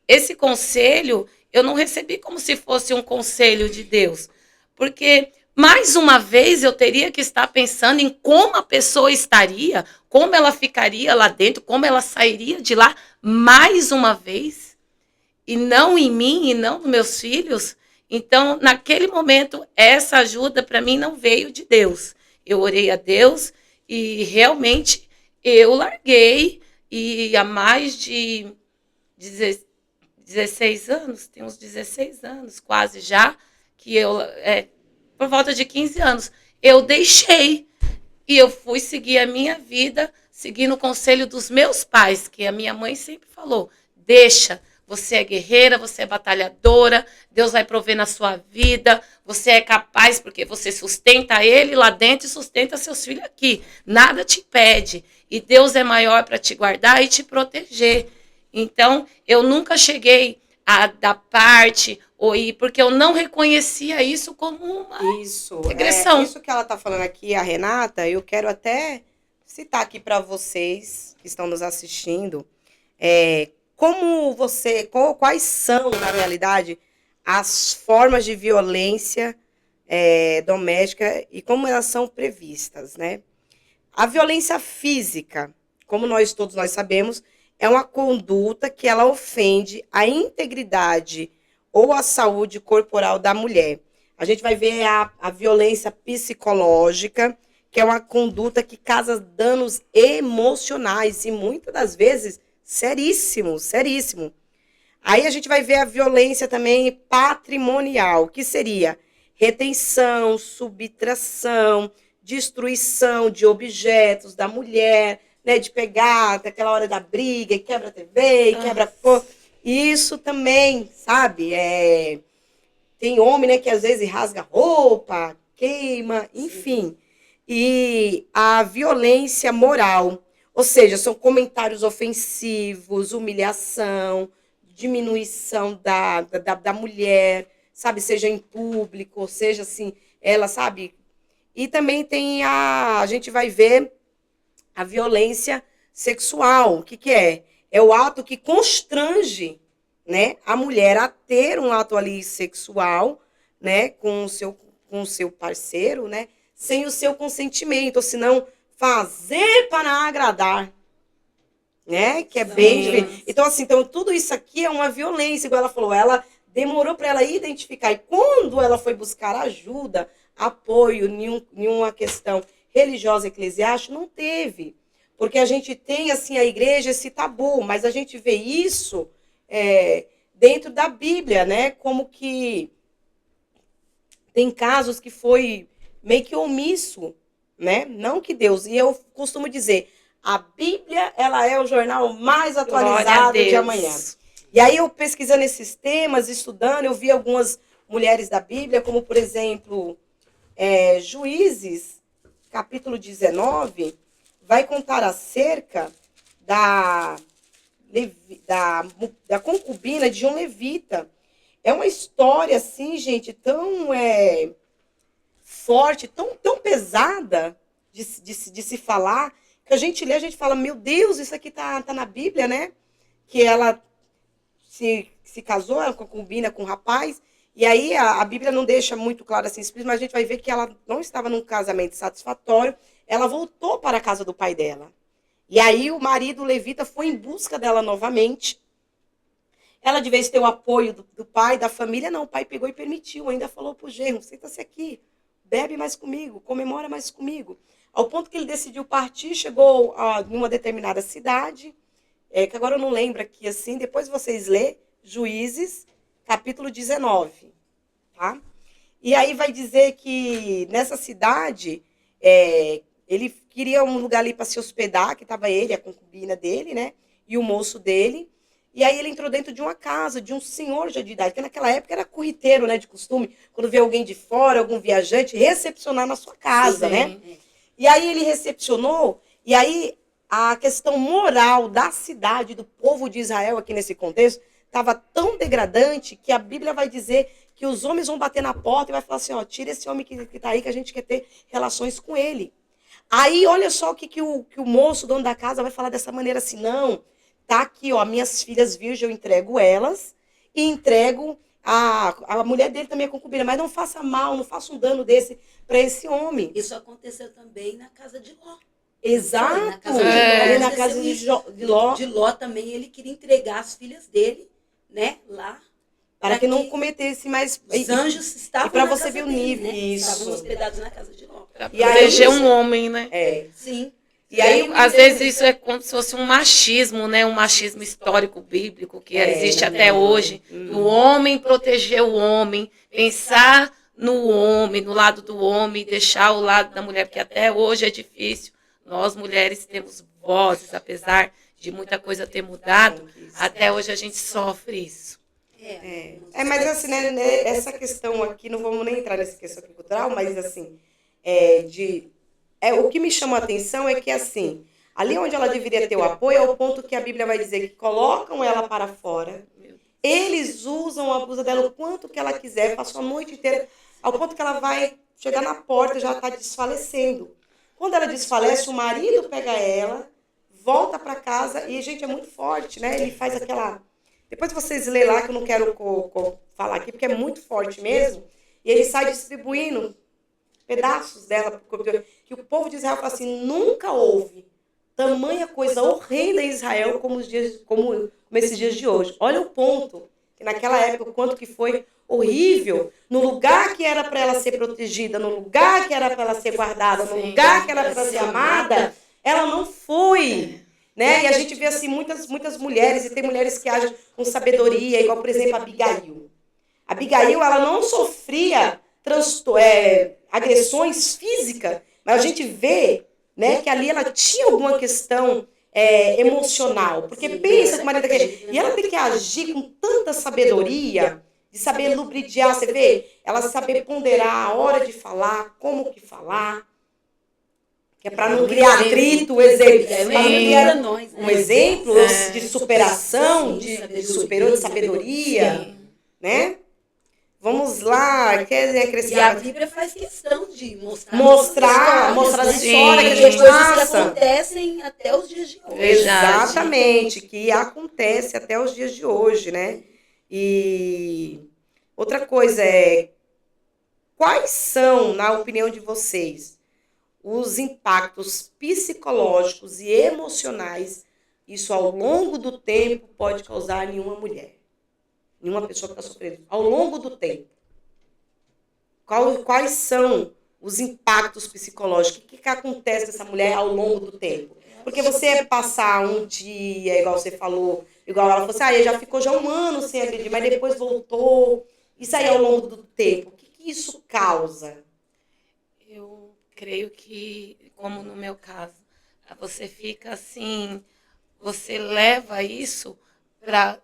Esse conselho, eu não recebi como se fosse um conselho de Deus. Porque, mais uma vez, eu teria que estar pensando em como a pessoa estaria, como ela ficaria lá dentro, como ela sairia de lá, mais uma vez, e não em mim, e não nos meus filhos. Então, naquele momento, essa ajuda para mim não veio de Deus. Eu orei a Deus e realmente eu larguei, e há mais de 16 anos, tem uns 16 anos quase já, que eu, por volta de 15 anos, eu deixei e eu fui seguir a minha vida, seguindo o conselho dos meus pais, que a minha mãe sempre falou, deixa, você é guerreira, você é batalhadora, Deus vai prover na sua vida, você é capaz porque você sustenta ele lá dentro e sustenta seus filhos aqui, nada te impede, e Deus é maior para te guardar e te proteger. Então, eu nunca cheguei a dar parte ou ir, porque eu não reconhecia isso como uma Isso, regressão. isso que ela está falando aqui, a Renata, eu quero até citar aqui para vocês que estão nos assistindo, quais são, na realidade, as formas de violência doméstica e como elas são previstas, né? A violência física, como todos nós sabemos, é uma conduta que ela ofende a integridade ou a saúde corporal da mulher. A gente vai ver a violência psicológica, que é uma conduta que causa danos emocionais e muitas das vezes seríssimo, seríssimo. Aí a gente vai ver a violência também patrimonial, que seria retenção, subtração, destruição de objetos da mulher, né, de pegar daquela hora da briga e quebra a TV, e quebra isso também, sabe? Tem homem, né, que às vezes rasga roupa, queima, enfim. E a violência moral, ou seja, são comentários ofensivos, humilhação, diminuição da mulher, sabe? Seja em público, ou seja, assim, ela, sabe? E também tem a gente vai ver a violência sexual. O que é? É o ato que constrange, né, a mulher a ter um ato ali sexual, né, com o seu parceiro, né, sem o seu consentimento, ou senão fazer para agradar, né, que é bem diferente. Então, assim, tudo isso aqui é uma violência, igual ela falou, ela demorou para ela identificar, e quando ela foi buscar ajuda, apoio, nenhuma questão religiosa, eclesiástica, não teve. Porque a gente tem, assim, a igreja, esse tabu, mas a gente vê isso dentro da Bíblia, né? Como que tem casos que foi meio que omisso, né? Não que Deus. E eu costumo dizer, a Bíblia, ela é o jornal mais atualizado de amanhã. E aí eu pesquisando esses temas, estudando, eu vi algumas mulheres da Bíblia, como por exemplo, Juízes, capítulo 19, vai contar acerca da concubina de um levita. É uma história, assim, gente, tão forte, tão pesada de se falar, que a gente lê, a gente fala, meu Deus, isso aqui tá na Bíblia, né? Que ela se casou, ela concubina com um rapaz, e aí a Bíblia não deixa muito claro assim, mas a gente vai ver que ela não estava num casamento satisfatório, ela voltou para a casa do pai dela. E aí o marido, o levita, foi em busca dela novamente. Ela, de vez ter o apoio do pai, da família, não, o pai pegou e permitiu, ainda falou pro genro, senta-se aqui, bebe mais comigo, comemora mais comigo. Ao ponto que ele decidiu partir, chegou em uma determinada cidade, que agora eu não lembro aqui, assim, depois vocês lê, Juízes, capítulo 19, tá? E aí vai dizer que nessa cidade, ele queria um lugar ali para se hospedar, que estava ele, a concubina dele, né? E o moço dele. E aí ele entrou dentro de uma casa, de um senhor já de idade, que naquela época era corriteiro, né? De costume, quando vê alguém de fora, algum viajante, recepcionar na sua casa, né? E aí ele recepcionou, e aí a questão moral da cidade, do povo de Israel aqui nesse contexto, estava tão degradante que a Bíblia vai dizer que os homens vão bater na porta e vai falar assim, ó, tira esse homem que está aí que a gente quer ter relações com ele. Aí olha só o que o moço, o dono da casa, vai falar dessa maneira assim, não, tá aqui, ó, minhas filhas virgens, eu entrego elas e entrego a mulher dele também é concubina, mas não faça mal, não faça um dano desse para esse homem. Isso aconteceu também na casa de Ló. Exato. Na casa de Ló, Ali na aconteceu casa de, isso. de Ló, De Ló também, ele queria entregar as filhas dele, né, lá. para que não cometesse mais. Os anjos estavam pra na você casa ver o dele, nível, né? isso. Estavam hospedados na casa de Ló. Pra E aí, proteger um homem, né? Sim. E aí, Às vezes isso é como se fosse um machismo, né? Um machismo histórico bíblico que existe até hoje. O homem proteger o homem, pensar no homem, no lado do homem, deixar o lado da mulher, porque até hoje é difícil. Nós mulheres temos vozes, apesar de muita coisa ter mudado, até hoje a gente sofre isso. mas assim, né, essa questão aqui, não vamos nem entrar nessa questão aqui cultural, mas assim, o que me chama a atenção é que assim, ali onde ela deveria ter o apoio, é o ponto que a Bíblia vai dizer que colocam ela para fora, eles usam, abusam dela o quanto que ela quiser, passam a noite inteira, ao ponto que ela vai chegar na porta, já está desfalecendo. Quando ela desfalece, o marido pega ela, volta para casa, e, gente, é muito forte, né? Ele faz aquela... Depois vocês lêem lá, que eu não quero falar aqui, porque é muito forte mesmo, e ele sai distribuindo pedaços dela, que o povo de Israel fala assim, nunca houve tamanha coisa horrenda em Israel como esses dias de hoje. Olha o ponto, que naquela época, o quanto que foi horrível, no lugar que era para ela ser protegida, no lugar que era para ela ser guardada, no lugar que era para ela ser amada, ela não foi. Né? E a gente vê assim muitas mulheres, e tem mulheres que agem com sabedoria, igual, por exemplo, a Abigail. A Abigail, ela não sofria agressões físicas, mas a gente vê, né, que ali ela tinha alguma questão emocional. Porque pensa que o marido quer. E ela tem que agir com tanta sabedoria, de saber lubridiar, você vê? Ela saber ponderar a hora de falar, como que falar. Que é para não criar atrito, um exemplo de superação, de superou, de sabedoria, né? Vamos lá, quer acrescentar? E a Bíblia faz questão de mostrar as histórias que a gente coisas que acontecem até os dias de hoje. Exatamente, que acontece até os dias de hoje, né? E outra coisa quais são, na opinião de vocês, os impactos psicológicos e emocionais isso ao longo do tempo pode causar em uma mulher? Nenhuma pessoa que está sofrendo, ao longo do tempo. Quais são os impactos psicológicos? O que acontece com essa mulher ao longo do tempo? Porque você passar um dia, igual você falou, igual ela falou assim, ele já ficou um ano sem agredir, mas depois voltou. Isso aí ao longo do tempo, o que isso causa? Eu creio que, como no meu caso, você fica assim, você leva isso para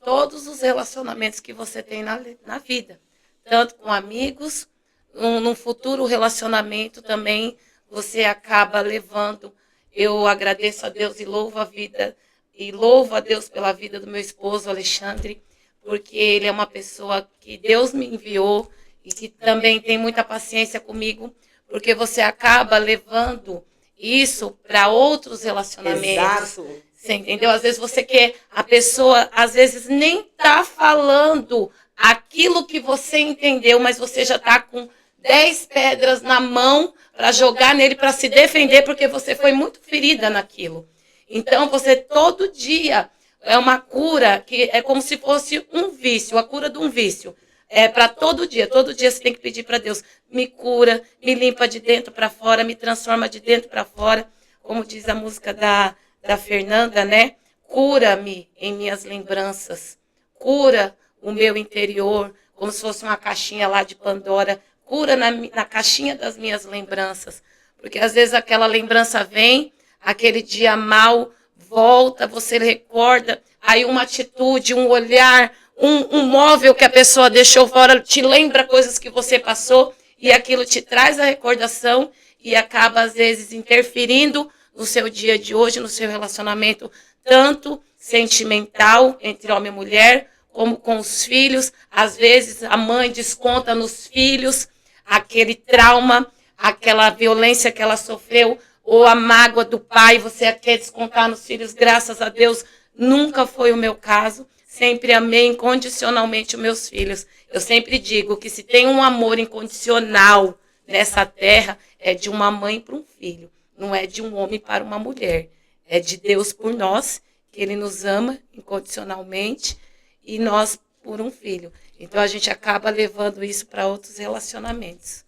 todos os relacionamentos que você tem na vida, tanto com amigos, num futuro relacionamento também você acaba levando. Eu agradeço a Deus e louvo a Deus pela vida do meu esposo Alexandre, porque ele é uma pessoa que Deus me enviou e que também tem muita paciência comigo, porque você acaba levando isso para outros relacionamentos. Exato. Você entendeu? Às vezes você quer, a pessoa às vezes nem está falando aquilo que você entendeu, mas você já está com 10 pedras na mão para jogar nele, para se defender, porque você foi muito ferida naquilo. Então, você todo dia é uma cura que é como se fosse um vício, a cura de um vício. É para todo dia você tem que pedir para Deus, me cura, me limpa de dentro para fora, me transforma de dentro para fora, como diz a música da Fernanda, né? Cura-me em minhas lembranças, cura o meu interior, como se fosse uma caixinha lá de Pandora, cura na caixinha das minhas lembranças, porque às vezes aquela lembrança vem, aquele dia mal volta, você recorda, aí uma atitude, um olhar, um móvel que a pessoa deixou fora, te lembra coisas que você passou, e aquilo te traz a recordação, e acaba às vezes interferindo no seu dia de hoje, no seu relacionamento, tanto sentimental entre homem e mulher, como com os filhos. Às vezes a mãe desconta nos filhos aquele trauma, aquela violência que ela sofreu, ou a mágoa do pai, você quer descontar nos filhos. Graças a Deus, nunca foi o meu caso. sempre amei incondicionalmente os meus filhos. Eu sempre digo que se tem um amor incondicional nessa terra, é de uma mãe para um filho, não é de um homem para uma mulher. É de Deus por nós, que Ele nos ama incondicionalmente, e nós por um filho. Então a gente acaba levando isso para outros relacionamentos.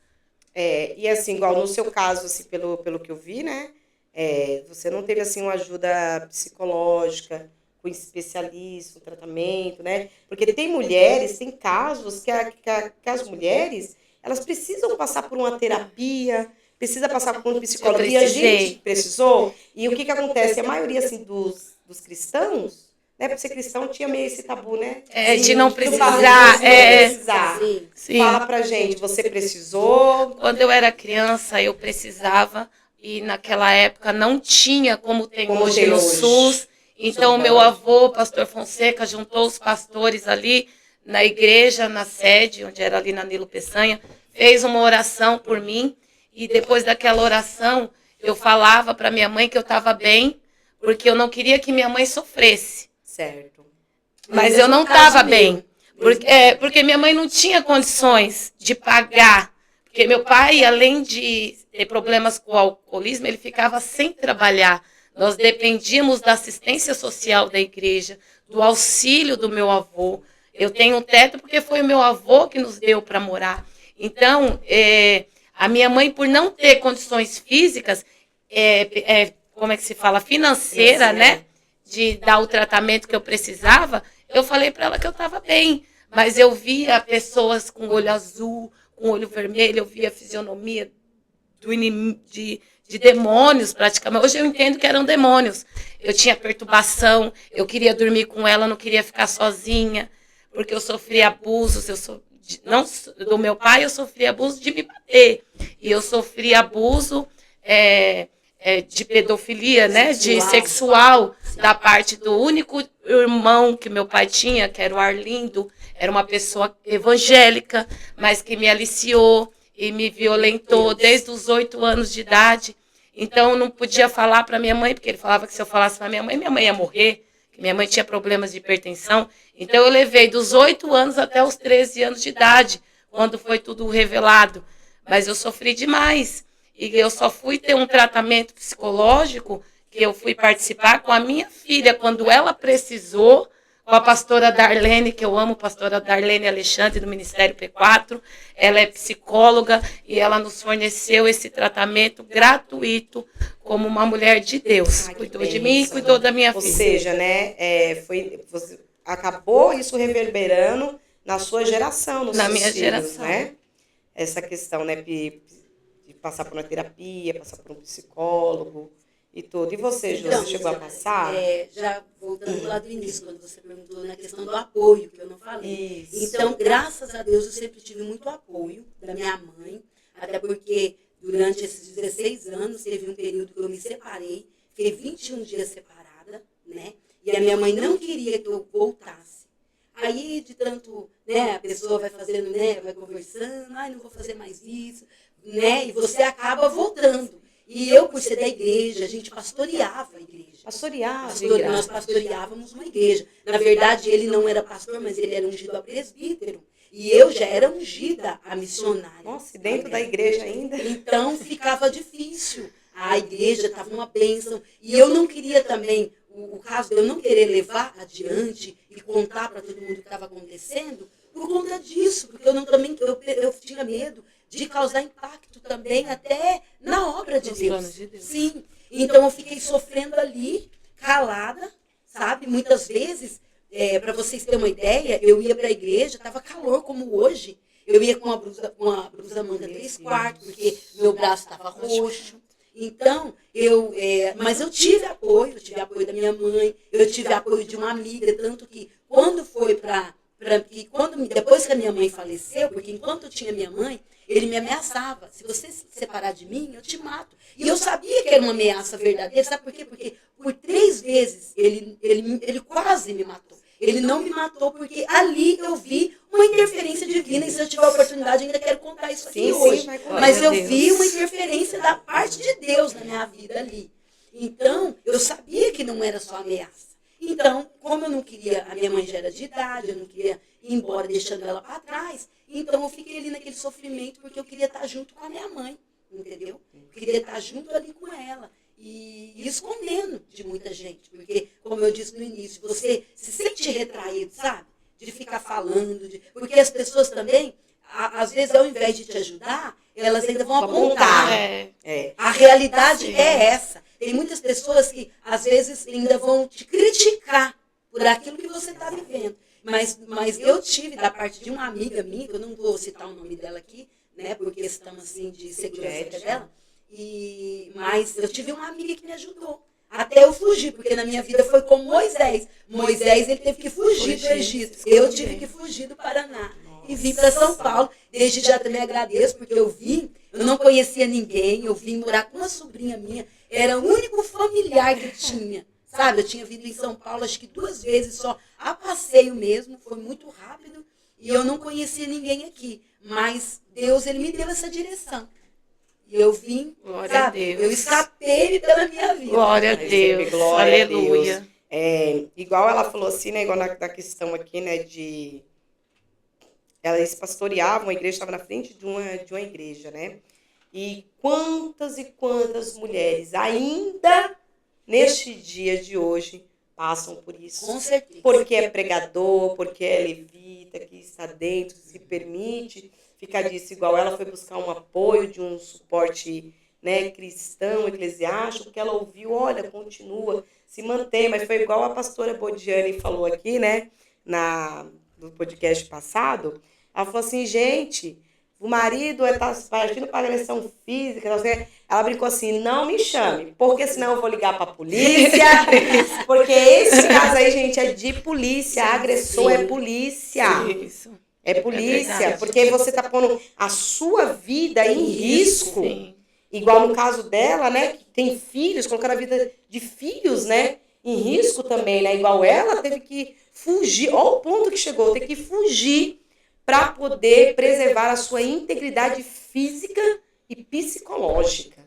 E assim, igual no seu caso, assim, pelo que eu vi, né? Você não teve assim uma ajuda psicológica, com especialista, um tratamento, né? Porque tem mulheres, tem casos que as mulheres, elas precisam passar por uma terapia, precisa passar por um psicólogo. E a gente precisou. E o que acontece? A maioria assim, dos cristãos, né? Por ser cristão tinha meio esse tabu, né? De não precisar. Sim. Fala pra gente, você precisou? Quando eu era criança, eu precisava, e naquela época não tinha como tem hoje no SUS. Então, o meu avô, pastor Fonseca, juntou os pastores ali na igreja, na sede, onde era ali na Nilo Peçanha, fez uma oração por mim, e depois daquela oração, eu falava para minha mãe que eu estava bem, porque eu não queria que minha mãe sofresse. Certo. Mas eu não estava bem, porque minha mãe não tinha condições de pagar, porque meu pai, além de ter problemas com o alcoolismo, ele ficava sem trabalhar. Nós dependíamos da assistência social da igreja, do auxílio do meu avô. Eu tenho um teto porque foi o meu avô que nos deu para morar. Então, a minha mãe, por não ter condições físicas, como é que se fala, financeira, né, de dar o tratamento que eu precisava, eu falei para ela que eu estava bem. Mas eu via pessoas com olho azul, com olho vermelho, eu via a fisionomia de demônios, praticamente. Hoje eu entendo que eram demônios. Eu tinha perturbação, eu queria dormir com ela, não queria ficar sozinha, porque eu sofria abusos, não do meu pai, eu sofria abuso de me bater. E eu sofria abuso de pedofilia, né, de sexual, da parte do único irmão que meu pai tinha, que era o Arlindo. Era uma pessoa evangélica, mas que me aliciou e me violentou desde os 8 anos de idade. Então, eu não podia falar para minha mãe, porque ele falava que se eu falasse para minha mãe ia morrer, que minha mãe tinha problemas de hipertensão. Então, eu levei dos 8 anos até os 13 anos de idade, quando foi tudo revelado. Mas eu sofri demais. E eu só fui ter um tratamento psicológico, que eu fui participar com a minha filha, quando ela precisou, com a pastora Darlene, que eu amo, a pastora Darlene Alexandre, do Ministério P4. Ela é psicóloga e ela nos forneceu esse tratamento gratuito como uma mulher de Deus. Cuidou de mim e cuidou da minha filha. Ou seja, né, acabou isso reverberando na sua geração, nos na seus minha filhos, geração. Né? Essa questão, né, de passar por uma terapia, passar por um psicólogo e tudo. E você, Ju, você chegou a passar? Já voltando lá do início, quando você perguntou na questão do apoio, que eu não falei. Isso. Então, graças a Deus, eu sempre tive muito apoio da minha mãe, até porque durante esses 16 anos, teve um período que eu me separei, fiquei 21 dias separada, né? E a minha mãe não queria que eu voltasse. Aí, de tanto, né, a pessoa vai fazendo, né, vai conversando, não vou fazer mais isso, né? E você acaba voltando. E eu, por ser da igreja, a gente pastoreava a igreja. Nós pastoreávamos uma igreja. Na verdade, ele não era pastor, mas ele era ungido a presbítero. E eu já era ungida a missionária. Nossa, e dentro da igreja ainda? Então, ficava difícil. A igreja estava uma bênção. E eu não queria também, o caso de eu não querer levar adiante e contar para todo mundo o que estava acontecendo, por conta disso. Porque eu tinha medo de causar impacto também até na obra de Deus. Sim. Então eu fiquei sofrendo ali, calada, sabe? Muitas vezes, para vocês terem uma ideia, eu ia para a igreja, estava calor como hoje. Eu ia com uma blusa manga 3/4, porque meu braço estava roxo. Então, mas eu tive apoio da minha mãe, eu tive apoio de uma amiga, tanto que quando foi depois que a minha mãe faleceu, porque enquanto eu tinha minha mãe, ele me ameaçava. Se você se separar de mim, eu te mato. E eu sabia que era uma ameaça verdadeira. Sabe por quê? Porque por 3 vezes ele quase me matou. Ele não me matou porque ali eu vi uma interferência divina. E se eu tiver a oportunidade, ainda quero contar isso aqui hoje. Mas eu vi uma interferência da parte de Deus na minha vida ali. Então, eu sabia que não era só ameaça. Então, como eu não queria, a minha mãe já era de idade, eu não queria ir embora deixando ela para trás, então eu fiquei ali naquele sofrimento porque eu queria estar junto com a minha mãe, entendeu? Eu queria estar junto ali com ela. E escondendo de muita gente, porque, como eu disse no início, você se sente retraído, sabe? De ficar falando, porque as pessoas também, às vezes, ao invés de te ajudar, elas ainda vão apontar. A realidade é essa. Tem muitas pessoas que, às vezes, ainda vão te criticar por aquilo que você está vivendo. Mas eu tive, da parte de uma amiga minha, que eu não vou citar o nome dela aqui, né, por questão assim, de segurança dela, mas eu tive uma amiga que me ajudou. Até eu fugir, porque na minha vida foi como Moisés. Moisés, ele teve que fugir do Egito. Eu tive que fugir do Paraná. E vim para São Paulo. Desde já também agradeço, porque eu não conhecia ninguém, eu vim morar com uma sobrinha minha. Era o único familiar que tinha. Sabe, eu tinha vindo em São Paulo, acho que 2 vezes só, a passeio mesmo, foi muito rápido. E eu não conhecia ninguém aqui. Mas Deus, ele me deu essa direção. E eu vim, Glória sabe, a Deus. eu escapei pela minha vida. Glória a Deus. Glória Aleluia. a Deus. Igual ela falou assim, né, igual na questão aqui, né, de... Elas pastoreavam, a igreja estava na frente de uma igreja, né? E quantas mulheres ainda, neste dia de hoje, passam por isso. Com certeza. Porque é pregador, porque é levita, que está dentro, se permite ficar disso. Igual ela foi buscar um apoio de um suporte, né, cristão, eclesiástico, que ela ouviu, olha, continua, se mantém. Mas foi igual a pastora Bodiane falou aqui, né, no podcast passado. Ela falou assim, gente, o marido está partindo para agressão física. Ela brincou assim, não me chame, porque senão eu vou ligar para a polícia. Porque esse caso aí, gente, é de polícia. A agressor é polícia. Isso. É polícia, verdade. porque você está pondo a sua vida em risco. Sim. Igual no caso dela, né, que tem filhos, colocaram a vida de filhos, né, em risco também, né? Igual ela teve que fugir, olha o ponto que chegou, ter que fugir para poder preservar a sua integridade física e psicológica.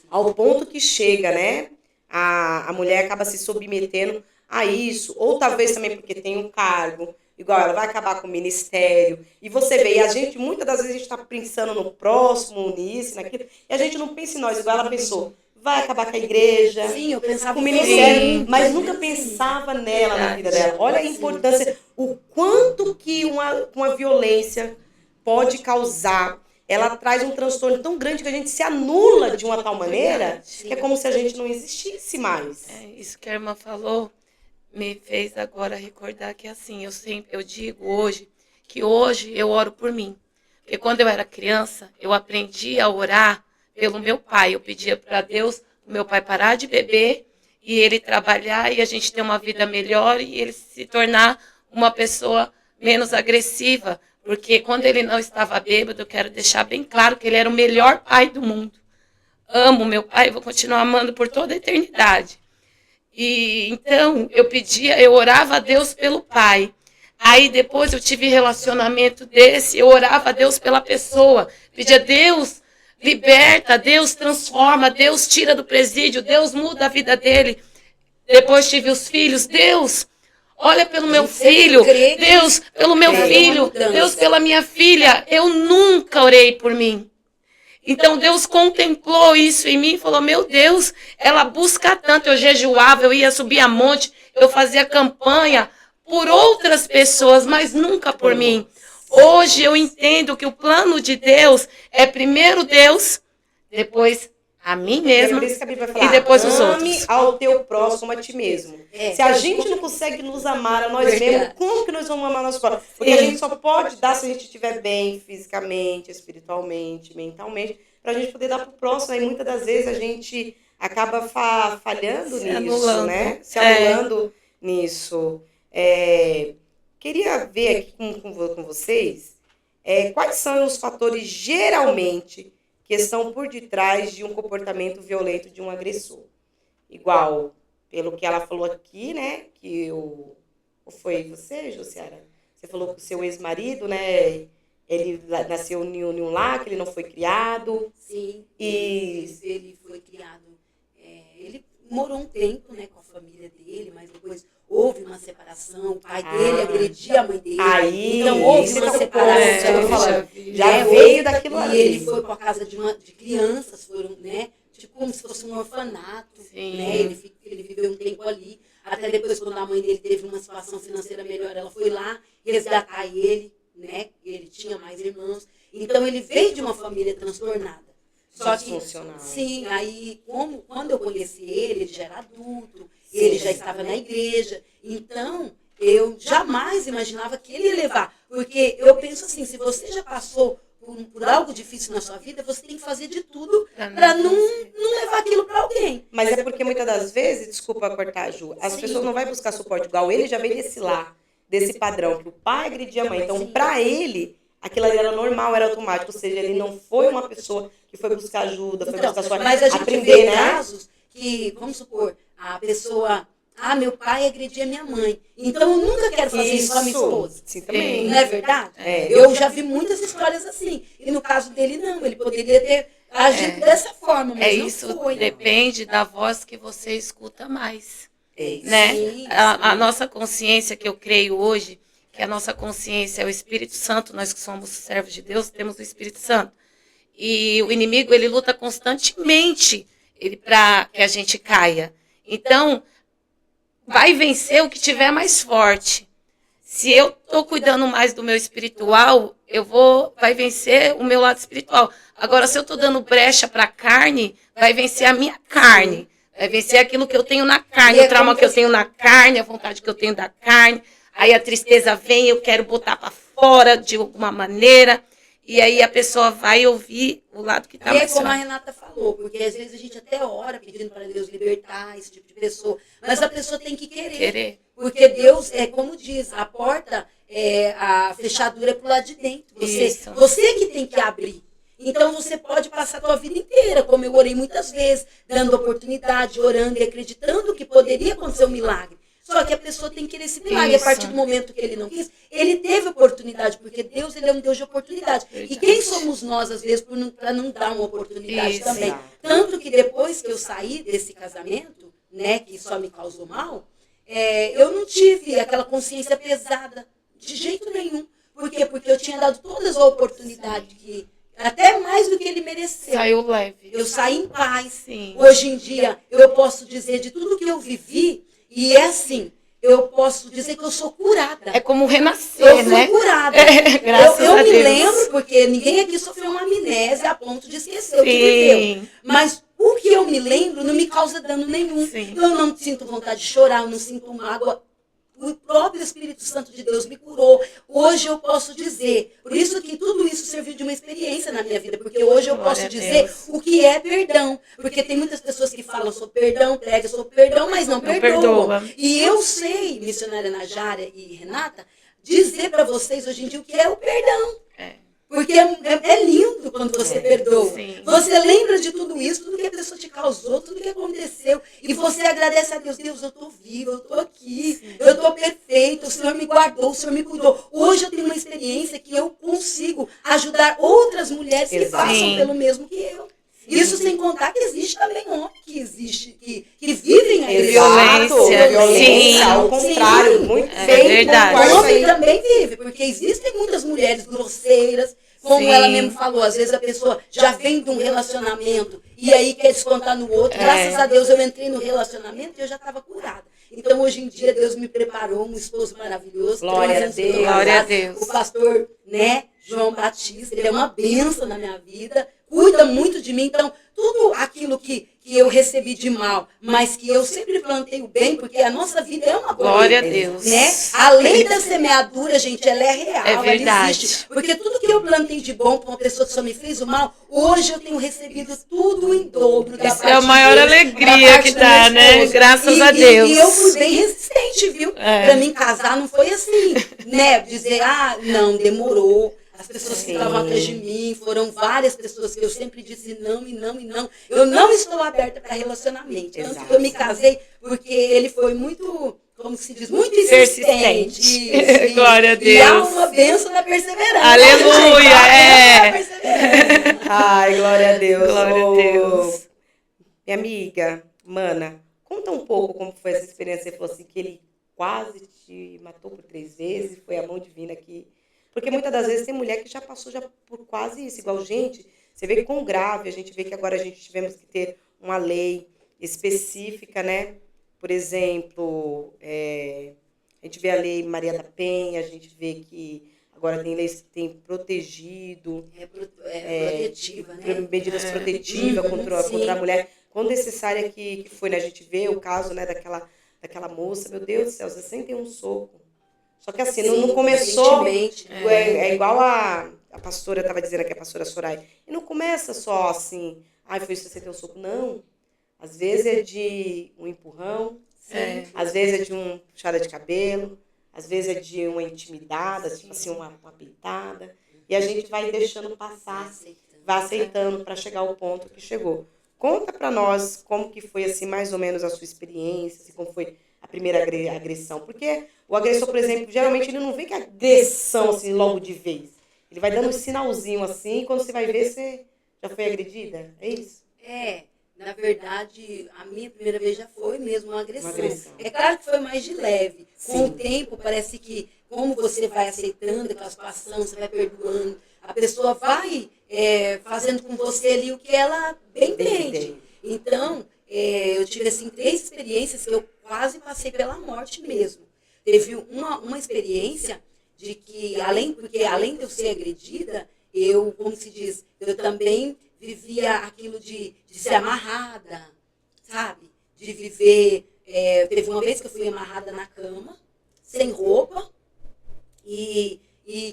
Ao ponto que chega, né, a mulher acaba se submetendo a isso, ou talvez também porque tem um cargo, igual ela vai acabar com o ministério, e você vê, e a gente, muitas das vezes a gente está pensando no próximo, nisso, naquilo, e a gente não pensa em nós, igual ela pensou, vai acabar com a igreja, Sim, eu pensava com o em ministério, você. mas nunca pensava nela, na vida dela. Olha a importância, o quanto que uma violência pode causar. Ela traz um transtorno tão grande que a gente se anula de uma tal maneira que é como se a gente não existisse mais. Isso que a irmã falou me fez agora recordar que assim, eu digo hoje que hoje eu oro por mim. Porque quando eu era criança, eu aprendi a orar pelo meu pai. Eu pedia para Deus, o meu pai parar de beber e ele trabalhar e a gente ter uma vida melhor e ele se tornar uma pessoa menos agressiva. Porque quando ele não estava bêbado, eu quero deixar bem claro que ele era o melhor pai do mundo. Amo meu pai e vou continuar amando por toda a eternidade. E então eu orava a Deus pelo pai. Aí depois eu tive relacionamento desse, eu orava a Deus pela pessoa. Pedia, Deus liberta, Deus transforma, Deus tira do presídio, Deus muda a vida dele. Depois tive os filhos, Deus, olha pelo meu filho, Deus, pelo meu filho, Deus, pela minha filha. Eu nunca orei por mim. Então Deus contemplou isso em mim e falou, meu Deus, ela busca tanto. Eu jejuava, eu ia subir a monte, eu fazia campanha por outras pessoas, mas nunca por mim. Hoje eu entendo que o plano de Deus é primeiro Deus, depois a mim mesma por isso que a Bíblia vai falar, e depois os ame outros. ao teu próximo a ti mesmo. Se a gente não consegue nos amar a nós mesmos, como que nós vamos amar nosso próximo? Porque a gente só pode dar se a gente estiver bem fisicamente, espiritualmente, mentalmente, para a gente poder dar para o próximo. E muitas das vezes a gente acaba falhando Se nisso, anulando. né? Se anulando nisso. Queria ver aqui com vocês quais são os fatores geralmente que estão por detrás de um comportamento violento de um agressor. Igual, pelo que ela falou aqui, né? Que ou foi você, Josiara? Você falou que o seu ex-marido, né? Ele nasceu em um lar, que ele não foi criado. Sim, e ele foi criado. Ele morou um tempo, né, com a família dele, mas houve uma separação, o pai dele agredia a mãe dele. Aí, então houve isso uma que eu tô separação. falando. vi. Já veio daquilo E ali. ele foi para a casa de crianças, foram, né? Tipo como se fosse um orfanato. Sim. Né? Ele viveu um tempo ali. Até depois, quando a mãe dele teve uma situação financeira melhor, ela foi lá resgatar ele, né? Ele tinha mais irmãos. Então ele veio de uma família transtornada. Só que, sim, aí quando eu conheci ele já era adulto, ele já estava na igreja. Então, eu jamais imaginava que ele ia levar. Porque eu penso assim, se você já passou por algo difícil na sua vida, você tem que fazer de tudo para não levar aquilo para alguém. Mas é porque muitas das vezes, desculpa cortar, Ju, as pessoas não vão buscar suporte igual ele já veio desse lar, desse padrão, que o pai agredia a mãe. Então, para ele, aquilo ali era normal, era automático. Ou seja, ele não foi uma pessoa que foi buscar ajuda, foi buscar sua... Mas a gente aprender, vê né? casos que, vamos supor, a pessoa... meu pai agredia minha mãe. Então, eu nunca quero fazer isso com a minha esposa. Sim, também. Não é verdade? É. Eu já vi muitas histórias assim. E no caso dele, não. Ele poderia ter agido dessa forma, mas não isso foi. depende da voz que você escuta mais. Isso. Né? Sim, A nossa consciência, que eu creio hoje, que a nossa consciência é o Espírito Santo, nós que somos servos de Deus, temos o Espírito Santo. E o inimigo, ele luta constantemente para que a gente caia. Então, vai vencer o que tiver mais forte. Se eu estou cuidando mais do meu espiritual, vai vencer o meu lado espiritual. Agora, se eu estou dando brecha para a carne, vai vencer a minha carne. Vai vencer aquilo que eu tenho na carne, o trauma que eu tenho na carne, a vontade que eu tenho da carne. Aí a tristeza vem, eu quero botar para fora de alguma maneira. E aí a pessoa vai ouvir o lado que está mais como a fraco. Renata falou, porque às vezes a gente até ora pedindo para Deus libertar esse tipo de pessoa, mas a pessoa tem que querer. Porque Deus, como diz, a porta, a fechadura é pro lado de dentro. Você que tem que abrir. Então você pode passar a sua vida inteira, como eu orei muitas vezes, dando oportunidade, orando e acreditando que poderia acontecer um milagre. Só que a pessoa tem que querer esse milagre. Isso. A partir do momento que ele não quis, ele teve oportunidade, porque Deus, ele é um Deus de oportunidade. Verdade. E quem somos nós, às vezes, para não dar uma oportunidade Isso. também? Tanto que depois que eu saí desse casamento, né, que só me causou mal, eu não tive aquela consciência pesada, de jeito nenhum. Por quê? Porque eu tinha dado todas as oportunidades, que até mais do que ele mereceu. Saiu leve. Eu saí em paz. Sim. Hoje em dia, eu posso dizer de tudo que eu vivi, e é assim, eu posso dizer que eu sou curada. É como renascer, Eu fui né? curada. Graças eu a me Deus. lembro, porque ninguém aqui sofreu uma amnésia a ponto de esquecer o que Sim. viveu. Mas o que eu me lembro não me causa dano nenhum. Sim. Eu não sinto vontade de chorar, eu não sinto mágoa. O próprio Espírito Santo de Deus me curou. Hoje eu posso dizer, por isso que tudo isso serviu de uma experiência na minha vida, porque hoje eu Glória posso a dizer Deus. o que é perdão. Porque tem muitas pessoas que falam, sou perdão, prega, sou perdão, mas não perdoam. perdoa. E eu sei, missionária Najara e Renata, dizer para vocês hoje em dia o que é o perdão. Porque é lindo quando você perdoa. Sim. Você lembra de tudo isso, tudo que a pessoa te causou, tudo que aconteceu. E você agradece a Deus. Deus, eu estou viva, eu estou aqui, Sim. eu estou perfeita, o Senhor me guardou, o Senhor me cuidou. Hoje eu tenho uma experiência que eu consigo ajudar outras mulheres que Exato. passam Sim. pelo mesmo que eu. Isso sem contar que existe também homens que vivem a Violência. Sim. Ao contrário, Sim. muito É bem. verdade. concordo O homem aí. também vive, porque existem muitas mulheres grosseiras, como Sim. ela mesmo falou, às vezes a pessoa já vem de um relacionamento e aí quer descontar no outro. Graças a Deus eu entrei no relacionamento e eu já estava curada. Então hoje em dia Deus me preparou um esposo maravilhoso. Glória 3 a anos que eu tô Deus. Glória a casada. Deus. O pastor, né, João Batista, ele é uma bênção na minha vida, cuida muito de mim. Então tudo aquilo que eu recebi de mal, mas que eu sempre plantei o bem, porque a nossa vida é uma Glória a colheita, Deus. né? A lei da semeadura, gente, ela é real, É ela verdade. existe. Porque tudo que eu plantei de bom para uma pessoa que só me fez o mal, hoje eu tenho recebido tudo em dobro da Isso parte é a maior de Deus, alegria da parte que do dá, meu né? esposo. Graças a Deus. E eu fui bem resistente, viu? É. Para mim casar não foi assim, né? Dizer, não, demorou. As pessoas que estavam atrás de mim, foram várias pessoas que eu sempre disse não e não e não. Eu não estou aberta para relacionamento. Tanto Exato. que eu me casei porque ele foi muito, como se diz, muito Persistente. insistente. Glória a E há Deus. uma bênção da perseverança. Aleluia, gente. Há uma é. bênção da perseverança. Ai, glória a Deus. Glória a Ô, Deus. Minha amiga, mana, conta um pouco como foi essa experiência. Você falou assim que ele quase te matou por 3 vezes, foi a mão divina que... Porque muitas das vezes tem mulher que já passou já por quase isso, igual gente, você vê quão grave, a gente vê que agora a gente tivemos que ter uma lei específica, né? Por exemplo, a gente vê a lei Maria da Penha, a gente vê que agora tem leis que têm protegido, Protetiva, né? medidas protetivas contra a mulher. Quão necessária que foi, né? A gente vê o caso, né, daquela moça, meu Deus do céu, 61 socos. Só que assim, não começou, é igual a pastora estava dizendo aqui, a pastora Soraya, e não começa só assim, foi 61 soco, não. Às vezes é de um empurrão, às vezes é de um puxada de cabelo, às vezes é de uma intimidada, tipo assim, uma peitada, e a gente vai deixando passar, vai aceitando para chegar ao ponto que chegou. Conta para nós como que foi, assim, mais ou menos a sua experiência, assim, como foi a primeira agressão. Porque o agressor, por exemplo, geralmente ele não vem com agressão, assim, logo de vez. Ele vai dando um sinalzinho, assim, e quando você vai ver, você já foi agredida. É isso? Na verdade, a minha primeira vez já foi mesmo uma agressão. É claro que foi mais de leve. Sim. Com o tempo, parece que, como você vai aceitando aquela situação, você vai perdoando, a pessoa vai fazendo com você ali o que ela bem entende. Então, eu tive assim 3 experiências que eu quase passei pela morte mesmo. Teve uma experiência de que, porque além de eu ser agredida, eu, como se diz, eu também vivia aquilo de ser amarrada, sabe? De viver... teve uma vez que eu fui amarrada na cama, sem roupa, e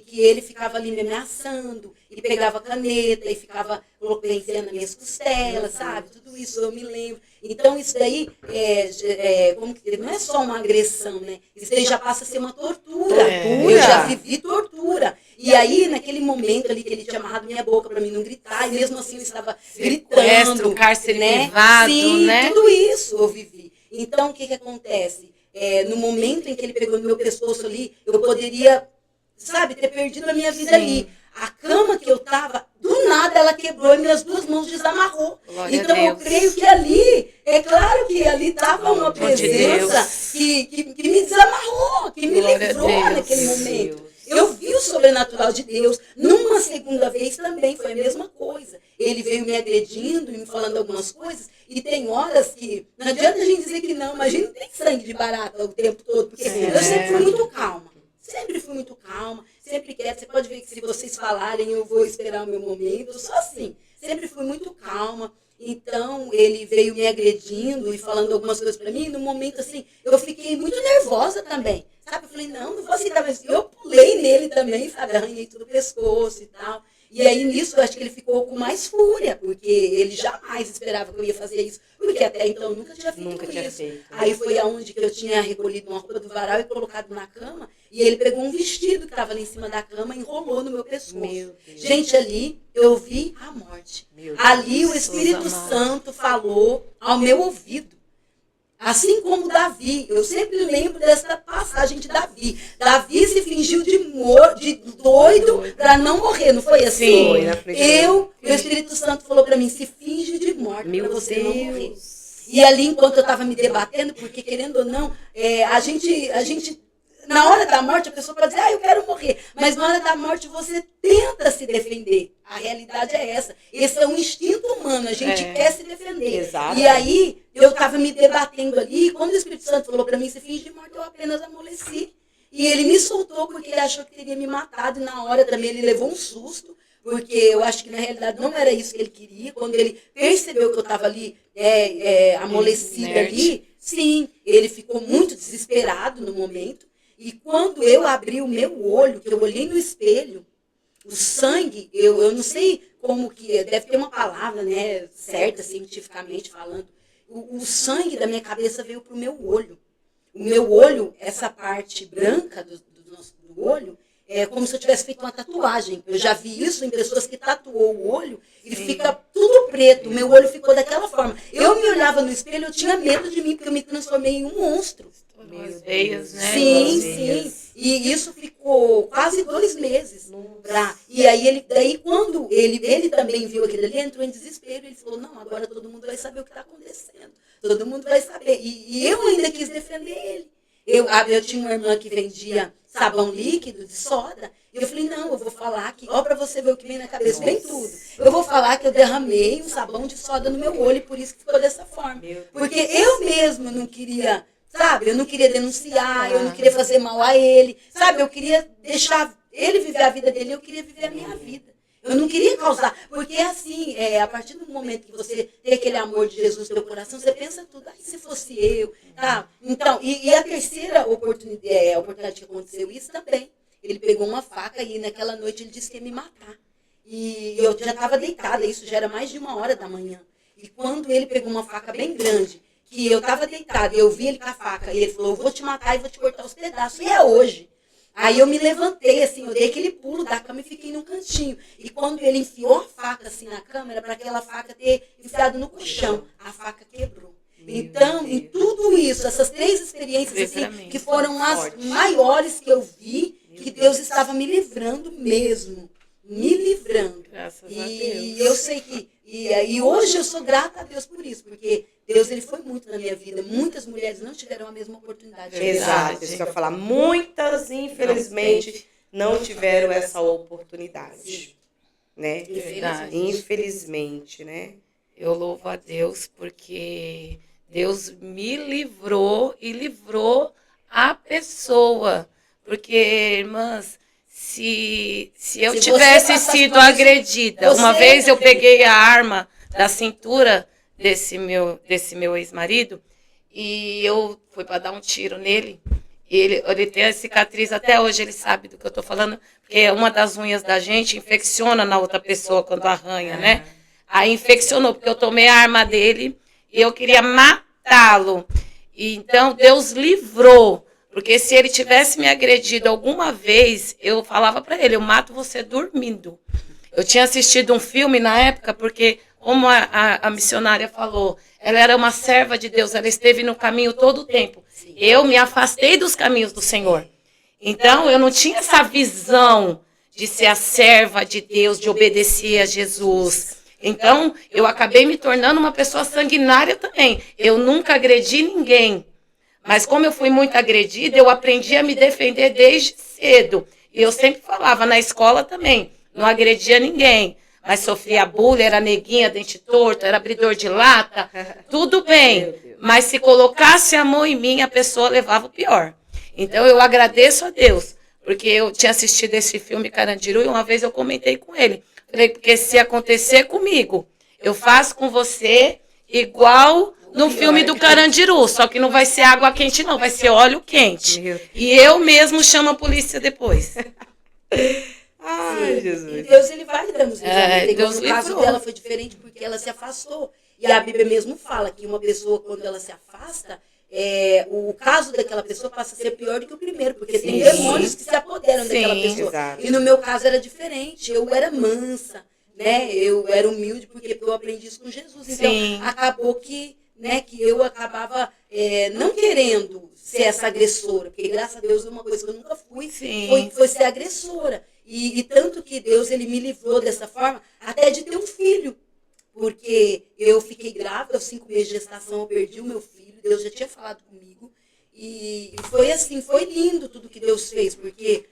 que ele ficava ali me ameaçando, e pegava caneta, e ficava preenchendo nas minhas costelas, sabe? Tudo isso eu me lembro. Então, isso daí não é só uma agressão, né? Isso daí já passa a ser uma tortura. Eu já vivi tortura. E aí, naquele momento ali que ele tinha amarrado minha boca para mim não gritar, e mesmo assim eu estava gritando. Cárcere né? privado, Sim, né? Tudo isso eu vivi. Então, o que acontece? No momento em que ele pegou no meu pescoço ali, eu poderia, sabe, ter perdido a minha vida ali. A cama que eu estava, do nada ela quebrou e minhas 2 mãos desamarrou. Glória então a Deus. eu creio que ali, é claro que ali estava uma presença que me desamarrou, que me Glória a livrou Deus. naquele momento. Eu vi o sobrenatural de Deus. Numa segunda vez também foi a mesma coisa. Ele veio me agredindo e me falando algumas coisas. E tem horas que não adianta a gente dizer que não, mas a gente não tem sangue de barata o tempo todo. Porque eu sempre fui muito calma. Sempre fui muito calma, sempre quieta. Você pode ver que se vocês falarem, eu vou esperar o meu momento. Eu sou assim. Sempre fui muito calma. Então, ele veio me agredindo e falando algumas coisas para mim. E no momento, assim, eu fiquei muito nervosa também. Sabe? Eu falei, não vou aceitar. Mas eu pulei nele também, sabe? Arranhei tudo o pescoço e tal. E aí, nisso, eu acho que ele ficou com mais fúria, porque ele jamais esperava que eu ia fazer isso, porque até então eu nunca tinha feito isso. Aí foi aonde que eu tinha recolhido uma roupa do varal e colocado na cama, e ele pegou um vestido que estava ali em cima da cama e enrolou no meu pescoço. Gente, ali eu vi a morte. Ali o Espírito Santo falou ao meu ouvido. Assim como Davi, eu sempre lembro dessa passagem de Davi. Davi se fingiu de doido para não morrer, não foi assim? O Espírito Santo falou para mim, se finge de morte para você não morrer. E ali, enquanto eu estava me debatendo, porque querendo ou não, a gente, na hora da morte, a pessoa pode dizer, eu quero morrer. Mas na hora da morte, você tenta se defender. A realidade é essa. Esse é um instinto humano, a gente quer se defender. Exato. E aí, eu estava me debatendo ali, e quando o Espírito Santo falou para mim, se finge de morte, eu apenas amoleci. E ele me soltou porque ele achou que teria me matado, e na hora também ele levou um susto, porque eu acho que na realidade não era isso que ele queria. Quando ele percebeu que eu estava ali amolecida ali, sim, ele ficou muito desesperado no momento. E quando eu abri o meu olho, que eu olhei no espelho, o sangue, eu não sei como que é, deve ter uma palavra, né, certa, cientificamente falando. O sangue da minha cabeça veio para o meu olho. O meu olho, essa parte branca do olho, é como se eu tivesse feito uma tatuagem. Eu já vi isso em pessoas que tatuou o olho e fica tudo preto. O meu olho ficou daquela forma. Eu me olhava no espelho, eu tinha medo de mim, porque eu me transformei em um monstro. As veias, né? Sim. E isso ficou quase 2 meses. E aí, daí quando ele também viu aquilo ali, entrou em desespero. Ele falou, não, agora todo mundo vai saber o que está acontecendo. Todo mundo vai saber. E eu ainda quis defender ele. Eu tinha uma irmã que vendia sabão líquido de soda. E eu falei, não, eu vou falar que, ó, para você ver o que vem na cabeça, vem tudo. Eu vou falar que eu derramei um sabão de soda no meu olho e por isso que ficou dessa forma. Porque eu mesmo não queria, sabe, eu não queria denunciar, eu não queria fazer mal a ele, sabe, eu queria deixar ele viver a vida dele, eu queria viver a minha vida. Eu não queria causar, porque assim, a partir do momento que você tem aquele amor de Jesus no seu coração, você pensa tudo, se fosse eu, tá? Então, e a terceira oportunidade que aconteceu isso também, ele pegou uma faca e naquela noite ele disse que ia me matar. E eu já estava deitada, isso já era mais de 1h da manhã. E quando ele pegou uma faca bem grande, que eu estava deitada e eu vi ele com a faca, e ele falou, eu vou te matar e vou te cortar os pedaços, e é hoje. Aí eu me levantei, assim, eu dei aquele pulo da cama e fiquei num cantinho. E quando ele enfiou a faca, assim, na câmera, para aquela faca ter enfiado no colchão, a faca quebrou. Então, em tudo isso, essas 3 experiências, assim, que foram as maiores que eu vi, que Deus estava me livrando mesmo. Me livrando. Graças a Deus. E eu sei que... E hoje eu sou grata a Deus por isso, porque Deus ele foi muito na minha vida. Muitas mulheres não tiveram a mesma oportunidade. Exato, isso que eu ia falar. Muitas, infelizmente, não tiveram essa oportunidade. Né? Infelizmente, né? Eu louvo a Deus porque Deus me livrou e livrou a pessoa. Porque, irmãs, se eu tivesse sido agredida, uma vez eu peguei a arma da cintura desse meu ex-marido e eu fui para dar um tiro nele. E ele tem a cicatriz até hoje, ele sabe do que eu estou falando, porque uma das unhas da gente infecciona na outra pessoa quando arranha, né? Aí infeccionou, porque eu tomei a arma dele e eu queria matá-lo. E então Deus livrou. Porque se ele tivesse me agredido alguma vez, eu falava para ele, eu mato você dormindo. Eu tinha assistido um filme na época, porque, como a missionária falou, ela era uma serva de Deus, ela esteve no caminho todo o tempo. Eu me afastei dos caminhos do Senhor. Então, eu não tinha essa visão de ser a serva de Deus, de obedecer a Jesus. Então, eu acabei me tornando uma pessoa sanguinária também. Eu nunca agredi ninguém. Mas como eu fui muito agredida, eu aprendi a me defender desde cedo. E eu sempre falava, na escola também, não agredia ninguém. Mas sofria bullying, era neguinha, dente torto, era abridor de lata, tudo bem. Mas se colocasse a mão em mim, a pessoa levava o pior. Então eu agradeço a Deus, porque eu tinha assistido esse filme Carandiru e uma vez eu comentei com ele. Falei, porque se acontecer comigo, eu faço com você igual no filme do Carandiru, só que não vai ser água quente não, vai ser óleo quente. E eu mesmo chamo a polícia depois. Ai, Jesus. E Deus ele vai dando os Deus no caso livrou. dela foi diferente porque ela se afastou. E a Bíblia mesmo fala que uma pessoa, quando ela se afasta, o caso daquela pessoa passa a ser pior do que o primeiro, porque tem demônios que se apoderam daquela pessoa. Exato. E no meu caso era diferente, eu era mansa, né? Eu era humilde porque eu aprendi isso com Jesus. Então, acabou que eu acabava não querendo ser essa agressora, porque graças a Deus uma coisa que eu nunca fui, foi ser agressora. E tanto que Deus ele me livrou dessa forma, até de ter um filho. Porque eu fiquei grávida, aos 5 meses de gestação eu perdi o meu filho, Deus já tinha falado comigo. E foi assim, foi lindo tudo que Deus fez, porque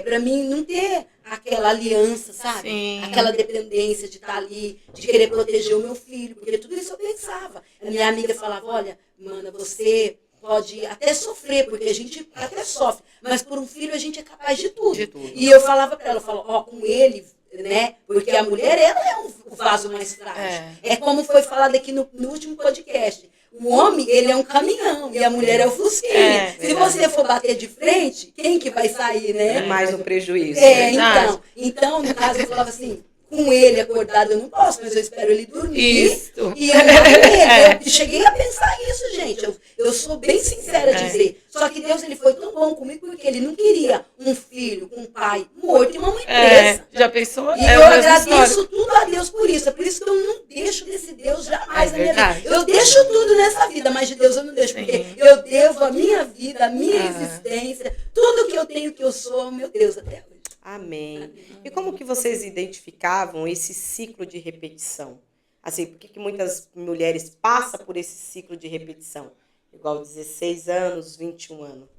para mim não ter aquela aliança, sabe? Sim. Aquela dependência de estar ali, de querer proteger o meu filho, porque tudo isso eu pensava. A minha amiga falava, olha, mana, você pode até sofrer, porque a gente até sofre, mas por um filho a gente é capaz de tudo. E eu falava para ela, eu falava, com ele, né? Porque a mulher, ela é o vaso mais frágil. É como foi falado aqui no último podcast. O homem, ele é um caminhão e a mulher é o fusquinha. Se você for bater de frente, quem que vai sair, né? É mais um prejuízo. Então, no caso, eu falava assim, com ele acordado eu não posso, mas eu espero ele dormir. Isso. E eu não ele. Eu cheguei a pensar isso, gente. Eu sou bem sincera a dizer. Só que Deus ele foi tão bom comigo porque ele não queria um filho com um pai morto e uma mãe presa. Já pensou? E eu agradeço tudo a Deus por isso. É por isso que eu não deixo desse Deus jamais na minha vida. Eu deixo tudo nessa vida, mas de Deus eu não deixo. Porque eu devo a minha vida, a minha existência, tudo que eu tenho, que eu sou, meu Deus, até hoje. Amém. E como que vocês identificavam esse ciclo de repetição? Assim, por que muitas mulheres passam por esse ciclo de repetição? igual 16 anos, 21 anos.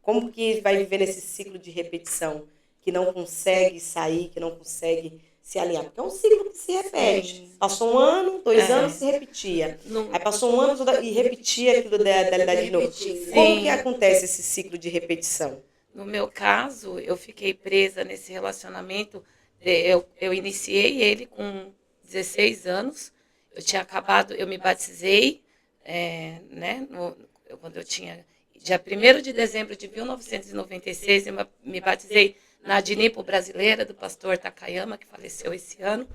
Como que vai viver nesse ciclo de repetição, que não consegue sair, que não consegue se alinhar? Porque é um ciclo que se repete. Sim. Passou um ano, 2 anos, se repetia. Não- Aí passou um ano e repetia aquilo da de novo. Repetindo. Como Sim. que acontece esse ciclo de repetição? No meu caso, eu fiquei presa nesse relacionamento. Eu iniciei ele com 16 anos. Eu tinha acabado, eu me batizei, né, quando eu tinha, dia 1º de dezembro de 1996, eu me batizei na Adnipo Brasileira, do pastor Takayama, que faleceu esse ano.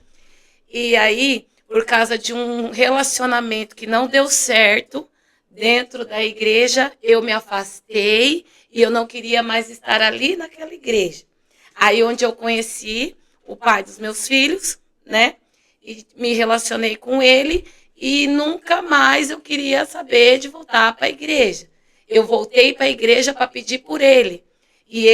E aí, por causa de um relacionamento que não deu certo dentro da igreja, eu me afastei e eu não queria mais estar ali naquela igreja. Aí onde eu conheci o pai dos meus filhos, né? E me relacionei com ele e nunca mais eu queria saber de voltar para a igreja. Eu voltei para a igreja para pedir por ele. E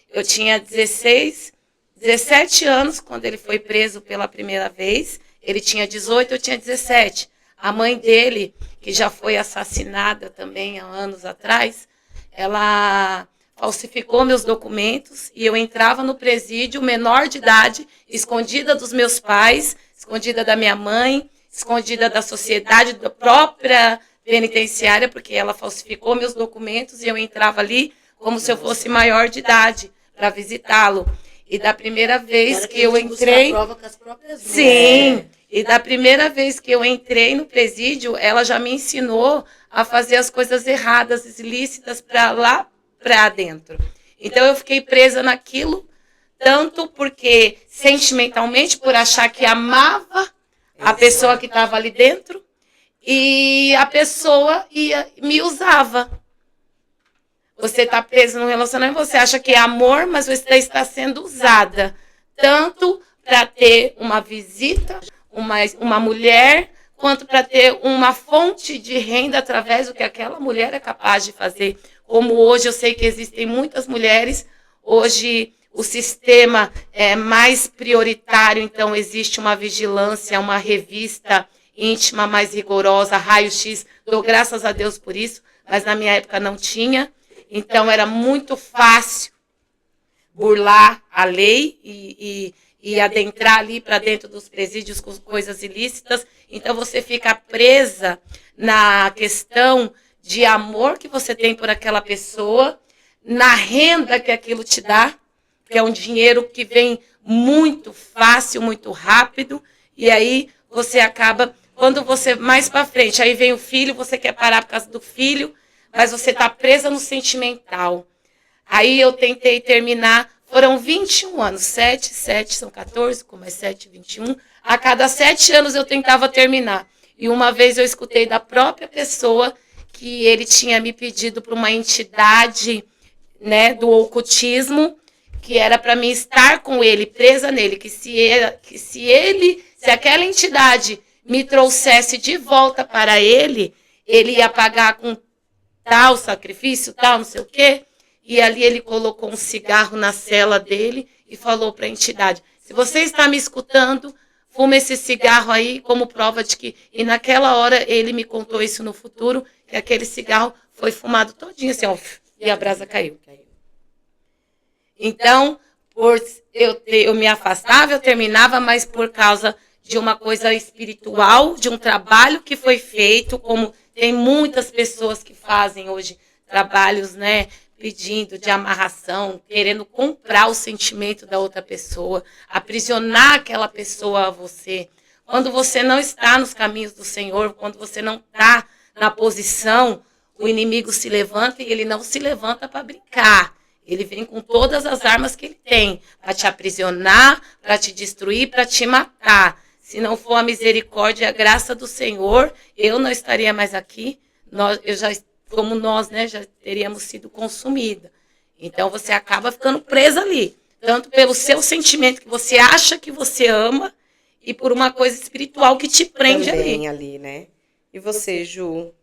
eu tinha 17 anos quando ele foi preso pela primeira vez. Ele tinha 18, eu tinha 17. A mãe dele, que já foi assassinada também há anos atrás, ela falsificou meus documentos e eu entrava no presídio menor de idade, escondida dos meus pais, escondida da minha mãe, escondida da sociedade, da própria penitenciária, porque ela falsificou meus documentos e eu entrava ali como se eu fosse maior de idade para visitá-lo. E da primeira vez que eu entrei... Prova com as próprias mãos. Sim, e da primeira vez que eu entrei no presídio, ela já me ensinou a fazer as coisas erradas, ilícitas, para lá para dentro. Então eu fiquei presa naquilo, tanto porque sentimentalmente, por achar que amava a pessoa que estava ali dentro, e a pessoa me usava. Você está preso num relacionamento, você acha que é amor, mas você está sendo usada. Tanto para ter uma visita, uma mulher, quanto para ter uma fonte de renda através do que aquela mulher é capaz de fazer. Como hoje eu sei que existem muitas mulheres, hoje o sistema é mais prioritário, então existe uma vigilância, uma revista íntima mais rigorosa, raio-x, dou graças a Deus por isso, mas na minha época não tinha. Então, era muito fácil burlar a lei e adentrar ali para dentro dos presídios com coisas ilícitas. Então, você fica presa na questão de amor que você tem por aquela pessoa, na renda que aquilo te dá, que é um dinheiro que vem muito fácil, muito rápido, e aí você acaba, quando você mais para frente, aí vem o filho, você quer parar por causa do filho, mas você está presa no sentimental. Aí eu tentei terminar, foram 21 anos, 7 são 14, com mais 7, 21. A cada 7 anos eu tentava terminar. E uma vez eu escutei da própria pessoa que ele tinha me pedido para uma entidade, né, do ocultismo, que era para mim estar com ele, presa nele, que se aquela entidade me trouxesse de volta para ele ia pagar com tal sacrifício, tal, não sei o quê. E ali ele colocou um cigarro na cela dele e falou para a entidade, se você está me escutando, fuma esse cigarro aí como prova de que... E naquela hora ele me contou isso no futuro, que aquele cigarro foi fumado todinho assim, ó, e a brasa caiu. Então, por eu me afastava, eu terminava, mas por causa de uma coisa espiritual, de um trabalho que foi feito, como tem muitas pessoas que fazem hoje trabalhos, né, pedindo de amarração, querendo comprar o sentimento da outra pessoa, aprisionar aquela pessoa a você. Quando você não está nos caminhos do Senhor, quando você não está na posição, o inimigo se levanta e ele não se levanta para brincar. Ele vem com todas as armas que ele tem, para te aprisionar, para te destruir, para te matar. Se não for a misericórdia e a graça do Senhor, eu não estaria mais aqui. Como nós, né, já teríamos sido consumida. Então, você acaba ficando presa ali. Tanto pelo seu sentimento que você acha que você ama e por uma coisa espiritual que te prende também ali, né? E você, Ju, o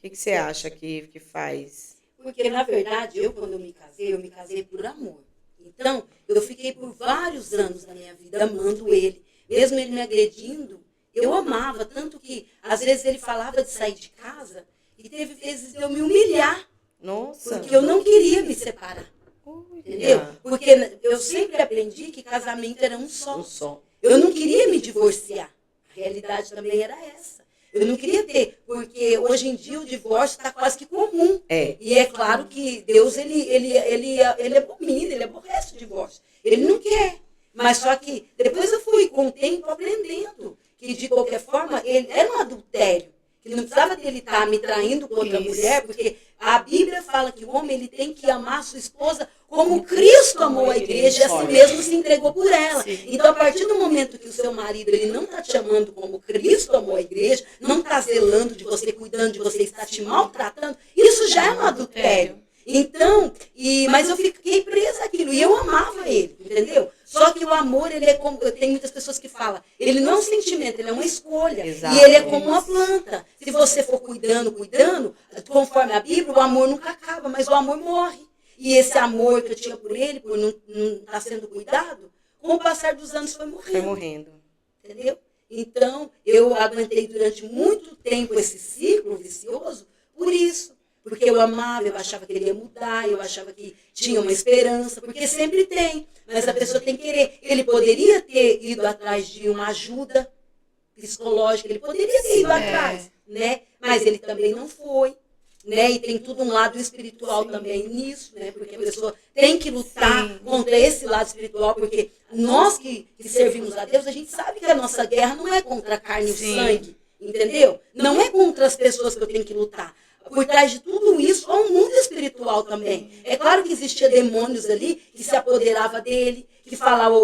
que você acha que faz? Porque, na verdade, quando eu me casei por amor. Então, eu fiquei por vários anos da minha vida amando ele. Mesmo ele me agredindo, eu amava. Tanto que, às vezes, ele falava de sair de casa e E teve vezes de eu me humilhar, Nossa. porque eu não queria me separar. Entendeu? Porque eu sempre aprendi que casamento era um só. Um só. Eu não queria me divorciar. A realidade também era essa. Eu não queria ter, porque hoje em dia o divórcio está quase que comum. É. E é claro que Deus, ele abomina, ele aborrece o divórcio. Ele não quer. Mas só que depois eu fui, com o tempo, aprendendo que, de qualquer forma, ele era um adultério. Que não precisava dele estar me traindo com outra mulher, porque a Bíblia fala que o homem ele tem que amar a sua esposa como Cristo amou a igreja e a si mesmo se entregou por ela. Então, a partir do momento que o seu marido ele não está te amando como Cristo amou a igreja, não está zelando de você, cuidando de você, está te maltratando, isso já é um adultério. Então, mas eu fiquei presa àquilo e eu amava ele, entendeu? Só que o amor, ele é como, tem muitas pessoas que falam, ele não é um sentimento, ele é uma escolha. Exato. E ele é como uma planta. Se você for cuidando, conforme a Bíblia, o amor nunca acaba, mas o amor morre. E esse amor que eu tinha por ele, por não estar sendo cuidado, com o passar dos anos foi morrendo. Foi morrendo. Entendeu? Então, eu aguentei durante muito tempo esse ciclo vicioso por isso. Porque eu amava, eu achava que ele ia mudar, eu achava que tinha uma esperança, porque sempre tem, mas a pessoa tem que querer. Ele poderia ter ido atrás de uma ajuda psicológica, ele poderia ter ido atrás, né? Mas ele também não foi, né? E tem tudo um lado espiritual também nisso, né? Porque a pessoa tem que lutar contra esse lado espiritual, porque nós que servimos a Deus, a gente sabe que a nossa guerra não é contra a carne e o sangue, entendeu? Não é contra as pessoas que eu tenho que lutar. Por trás de tudo isso, há um mundo espiritual também. É claro que existia demônios ali que se apoderava dele, que falava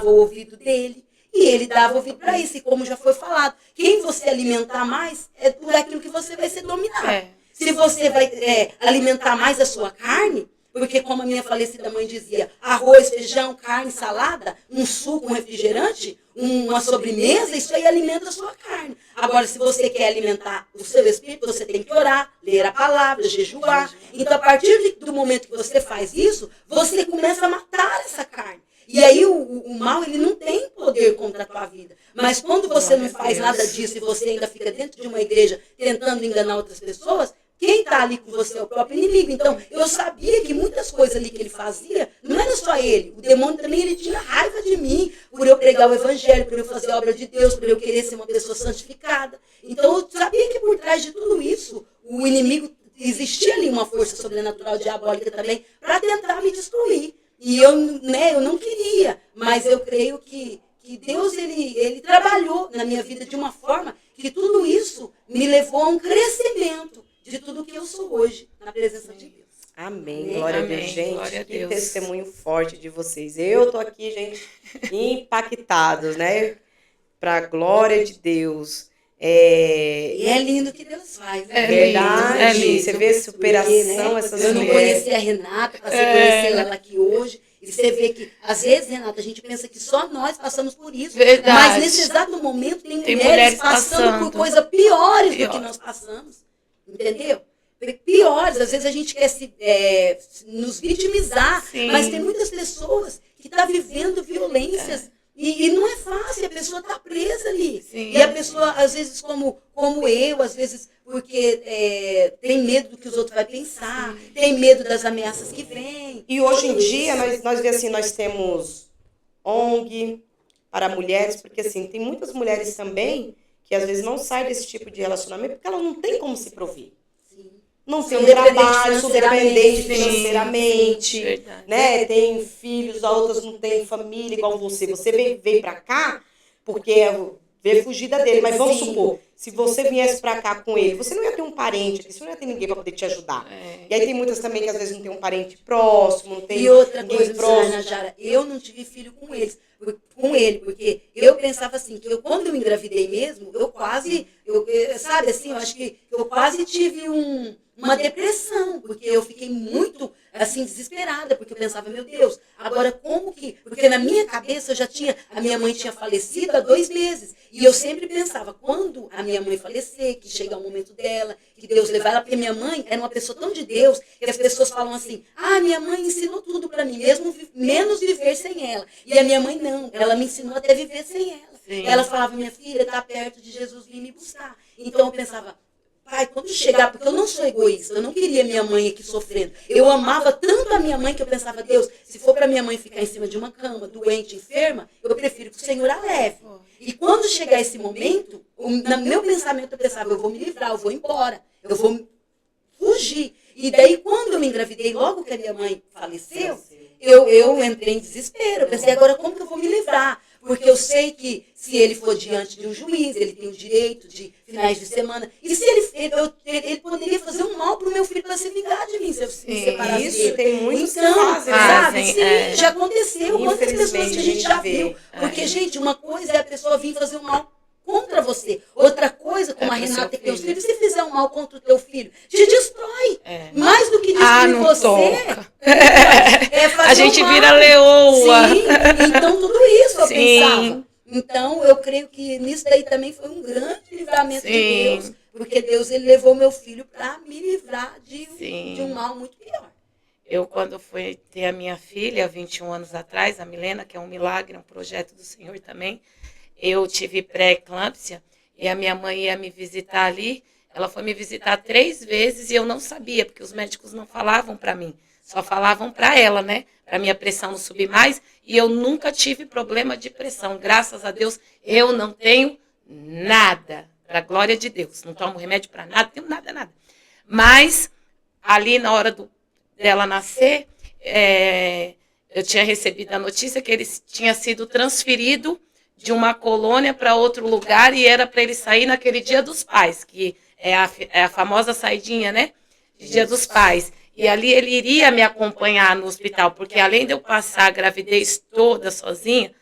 o ouvido dele, e ele dava ouvido para isso. E como já foi falado, quem você alimentar mais é por aquilo que você vai ser dominado. Se você vai alimentar mais a sua carne, porque como a minha falecida mãe dizia, arroz, feijão, carne, salada, um suco, um refrigerante, uma sobremesa, isso aí alimenta a sua carne. Agora, se você quer alimentar o seu espírito, você tem que orar, ler a palavra, jejuar. Então, a partir do momento que você faz isso, você começa a matar essa carne. E aí o mal, ele não tem poder contra a tua vida. Mas quando você não faz nada disso e você ainda fica dentro de uma igreja tentando enganar outras pessoas, quem está ali com você é o próprio inimigo. Então, eu sabia que muitas coisas ali que ele fazia, não era só ele. O demônio também, ele tinha raiva de mim, por eu pregar o evangelho, por eu fazer a obra de Deus, por eu querer ser uma pessoa santificada. Então, eu sabia que por trás de tudo isso, o inimigo, existia ali uma força sobrenatural, diabólica também, para tentar me destruir. E eu não queria, mas eu creio que Deus, ele trabalhou na minha vida de uma forma que tudo isso me levou a um crescimento de tudo que eu sou hoje, na presença de Deus. Amém. Glória a Deus, gente. Glória a Que Deus. testemunho forte de vocês. Eu tô aqui, gente, impactados, né? Pra glória de Deus. E é lindo o que Deus faz. Né? É Verdade. lindo, é lindo. Você vê superação, Porque, né, essas eu não mulheres. conhecia a Renata, passei a conhecer ela aqui hoje. E você vê que, às vezes, Renata, a gente pensa que só nós passamos por isso. Verdade. Mas nesse exato momento tem mulheres passando por coisas piores do que nós passamos. Entendeu? Piores. Às vezes a gente quer nos vitimizar. Sim. Mas tem muitas pessoas que estão vivendo violências. E não é fácil, a pessoa está presa ali. Sim. E a pessoa, às vezes, como eu, às vezes, porque tem medo do que os outros vão pensar, tem medo das ameaças que vêm. E hoje em dia, nós vê assim, nós temos ONG para mulheres, porque assim, tem muitas mulheres também que às vezes não saem desse tipo de relacionamento porque ela não tem como se prover. Não tem um trabalho, são dependentes financeiramente, Verdade. né? Tem filhos, a outras não têm família igual você. Você veio para cá porque veio fugida dele, mas vamos supor, se você viesse para cá com ele, você não ia ter um parente aqui, você não ia ter ninguém para poder te ajudar. E aí tem muitas também que às vezes não tem um parente próximo, não tem E outra ninguém coisa, próximo. Jara, eu não tive filho com ele, porque eu pensava assim, que quando eu engravidei mesmo, eu quase, sabe assim, eu acho que eu quase tive uma depressão, porque eu fiquei muito, assim, desesperada, porque eu pensava, meu Deus, agora como que... Porque na minha cabeça a minha mãe tinha falecido há 2 meses, e eu sempre pensava, quando a minha mãe falecer, que chega o momento dela, que Deus levar ela, porque minha mãe era uma pessoa tão de Deus, que as pessoas falam assim, minha mãe ensinou tudo para mim, menos viver sem ela. E a minha mãe não, ela me ensinou até viver sem ela. Sim. Ela falava, minha filha, está perto de Jesus vir me buscar. Então eu pensava, pai, quando chegar, porque eu não sou egoísta, eu não queria minha mãe aqui sofrendo. Eu amava tanto a minha mãe que eu pensava, Deus, se for para minha mãe ficar em cima de uma cama, doente, enferma, eu prefiro que o Senhor a leve. E quando chegar esse momento, no meu pensamento eu pensava, eu vou me livrar, eu vou embora, eu vou fugir. E daí, quando eu me engravidei, logo que a minha mãe faleceu, eu entrei em desespero. Eu pensei, agora como que eu vou me livrar? Porque eu sei que se ele for diante de um juiz, ele tem o direito de finais de semana. E se ele poderia fazer um mal para o meu filho para se vingar de mim, se eu me separar Isso dele. tem muitos Então, que fazem, sabe? né? Sim, já aconteceu. Quantas pessoas que a gente Infelizmente, já a gente viu. vê. Porque, gente, uma coisa é a pessoa vir fazer um mal contra você. Outra coisa, como a pro Renata seu tem os filho. filhos, se fizer um mal contra o teu filho, te destrói. É. Mais do que destruir não você. toca. É fazer A gente um mal. vira leoa. Sim, então tudo isso eu Sim. pensava. Então eu creio que nisso daí também foi um grande livramento de Sim. Deus, porque Deus ele levou meu filho para me livrar de Sim. um mal muito pior. Eu, quando fui ter a minha filha, 21 anos atrás, a Milena, que é um milagre, um projeto do Senhor também, eu tive pré-eclâmpsia e a minha mãe ia me visitar ali. Ela foi me visitar 3 vezes e eu não sabia, porque os médicos não falavam para mim, só falavam para ela, né? Para minha pressão não subir mais. E eu nunca tive problema de pressão. Graças a Deus, eu não tenho nada. Para a glória de Deus. Não tomo remédio para nada, tenho nada, nada. Mas, ali na hora dela nascer, eu tinha recebido a notícia que ele tinha sido transferido de uma colônia para outro lugar e era para ele sair naquele Dia dos Pais, que é a famosa saidinha, né? De Dia dos Pais. E ali ele iria me acompanhar no hospital, porque além de eu passar a gravidez toda sozinha,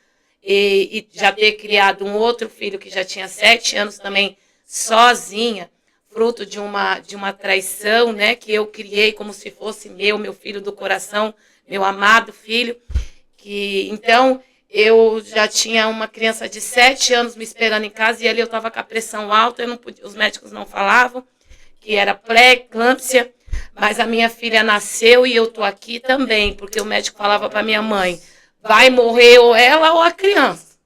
e já ter criado um outro filho que já tinha 7 anos também sozinha, fruto de uma traição, né? Que eu criei como se fosse meu filho do coração, meu amado filho. Então, eu já tinha uma criança de 7 anos me esperando em casa e ali eu estava com a pressão alta, os médicos não falavam, que era pré-eclâmpsia, mas a minha filha nasceu e eu estou aqui também, porque o médico falava para minha mãe, vai morrer ou ela ou a criança.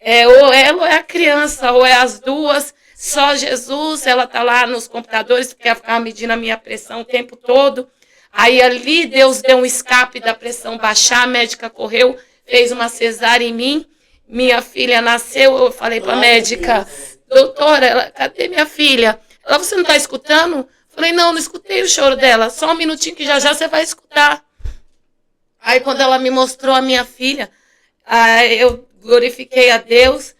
Ou ela ou é a criança, ou é as duas, só Jesus, ela está lá nos computadores, porque ela ficava medindo a minha pressão o tempo todo. Aí ali Deus deu um escape da pressão baixar, a médica correu, fez uma cesárea em mim, minha filha nasceu, eu falei para a médica, doutora, cadê minha filha? Ela, você não está escutando? Falei, não escutei o choro dela, só um minutinho que já você vai escutar. Aí quando ela me mostrou a minha filha, eu glorifiquei a Deus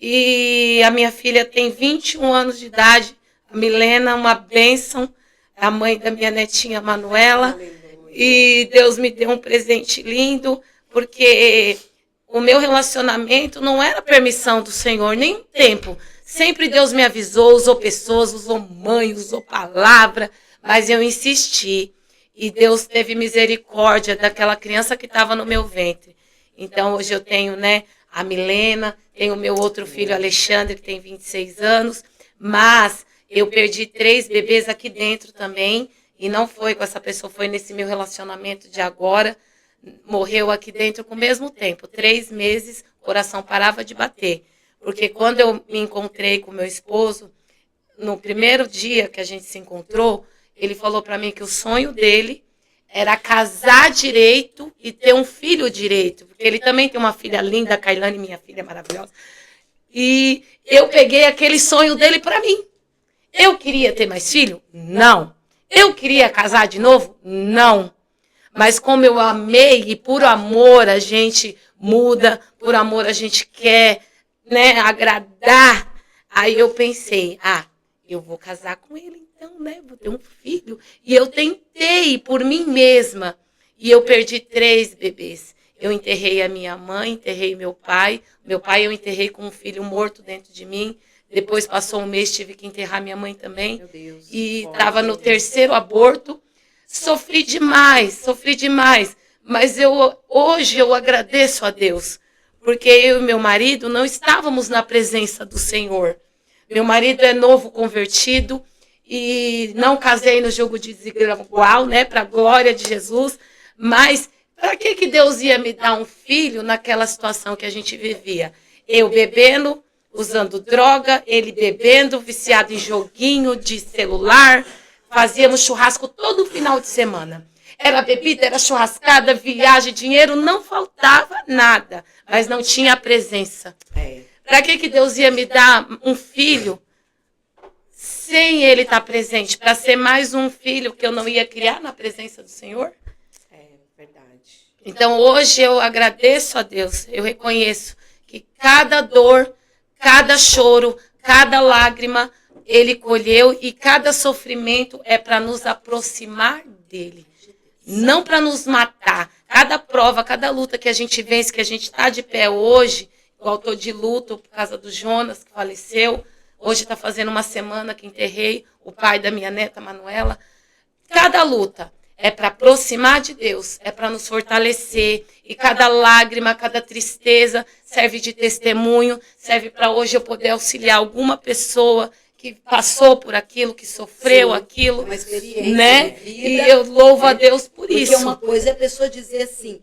e a minha filha tem 21 anos de idade, a Milena, uma bênção, a mãe da minha netinha Manuela. Aleluia. E Deus me deu um presente lindo, porque o meu relacionamento não era permissão do Senhor, nem um tempo. Sempre Deus me avisou, usou pessoas, usou mãe, usou palavra, mas eu insisti. E Deus teve misericórdia daquela criança que estava no meu ventre. Então, hoje eu tenho, né, a Milena, tenho o meu outro filho, Alexandre, que tem 26 anos, mas eu perdi 3 bebês aqui dentro também, e não foi com essa pessoa, foi nesse meu relacionamento de agora, morreu aqui dentro com o mesmo tempo, 3 meses, o coração parava de bater. Porque quando eu me encontrei com meu esposo, no primeiro dia que a gente se encontrou, ele falou para mim que o sonho dele era casar direito e ter um filho direito. Porque ele também tem uma filha linda, a Kailane, minha filha maravilhosa. E eu peguei aquele sonho dele para mim. Eu queria ter mais filho? Não. Eu queria casar de novo? Não. Mas como eu amei e por amor a gente muda, por amor a gente quer, né, agradar. Aí eu pensei, eu vou casar com ele então, né, vou ter um filho. E eu tentei por mim mesma e eu perdi 3 bebês. Eu enterrei a minha mãe, enterrei meu pai. Meu pai eu enterrei com um filho morto dentro de mim. Depois passou um mês, tive que enterrar minha mãe também. Meu Deus, e estava no 3º aborto. Sofri demais. Mas hoje eu agradeço a Deus. Porque eu e meu marido não estávamos na presença do Senhor. Meu marido é novo convertido e não casei no jogo de desigual, né, para a glória de Jesus. Mas para que Deus ia me dar um filho naquela situação que a gente vivia? Eu bebendo, usando droga, ele bebendo, viciado em joguinho de celular. Fazíamos churrasco todo final de semana. Era bebida, era churrascada, viagem, dinheiro, não faltava nada, mas não tinha a presença. Para que Deus ia me dar um filho sem ele estar presente? Para ser mais um filho que eu não ia criar na presença do Senhor? É verdade. Então hoje eu agradeço a Deus, eu reconheço que cada dor, cada choro, cada lágrima ele colheu e cada sofrimento é para nos aproximar dele. Não para nos matar. Cada prova, cada luta que a gente vence, que a gente está de pé hoje, igual estou de luto por causa do Jonas, que faleceu. Hoje está fazendo uma semana que enterrei o pai da minha neta, Manuela. Cada luta é para aproximar de Deus, é para nos fortalecer. E cada lágrima, cada tristeza serve de testemunho, serve para hoje eu poder auxiliar alguma pessoa que passou por aquilo, que sofreu aquilo, uma experiência, né? de vida, e eu louvo a Deus por porque isso. Porque uma coisa é a pessoa dizer assim,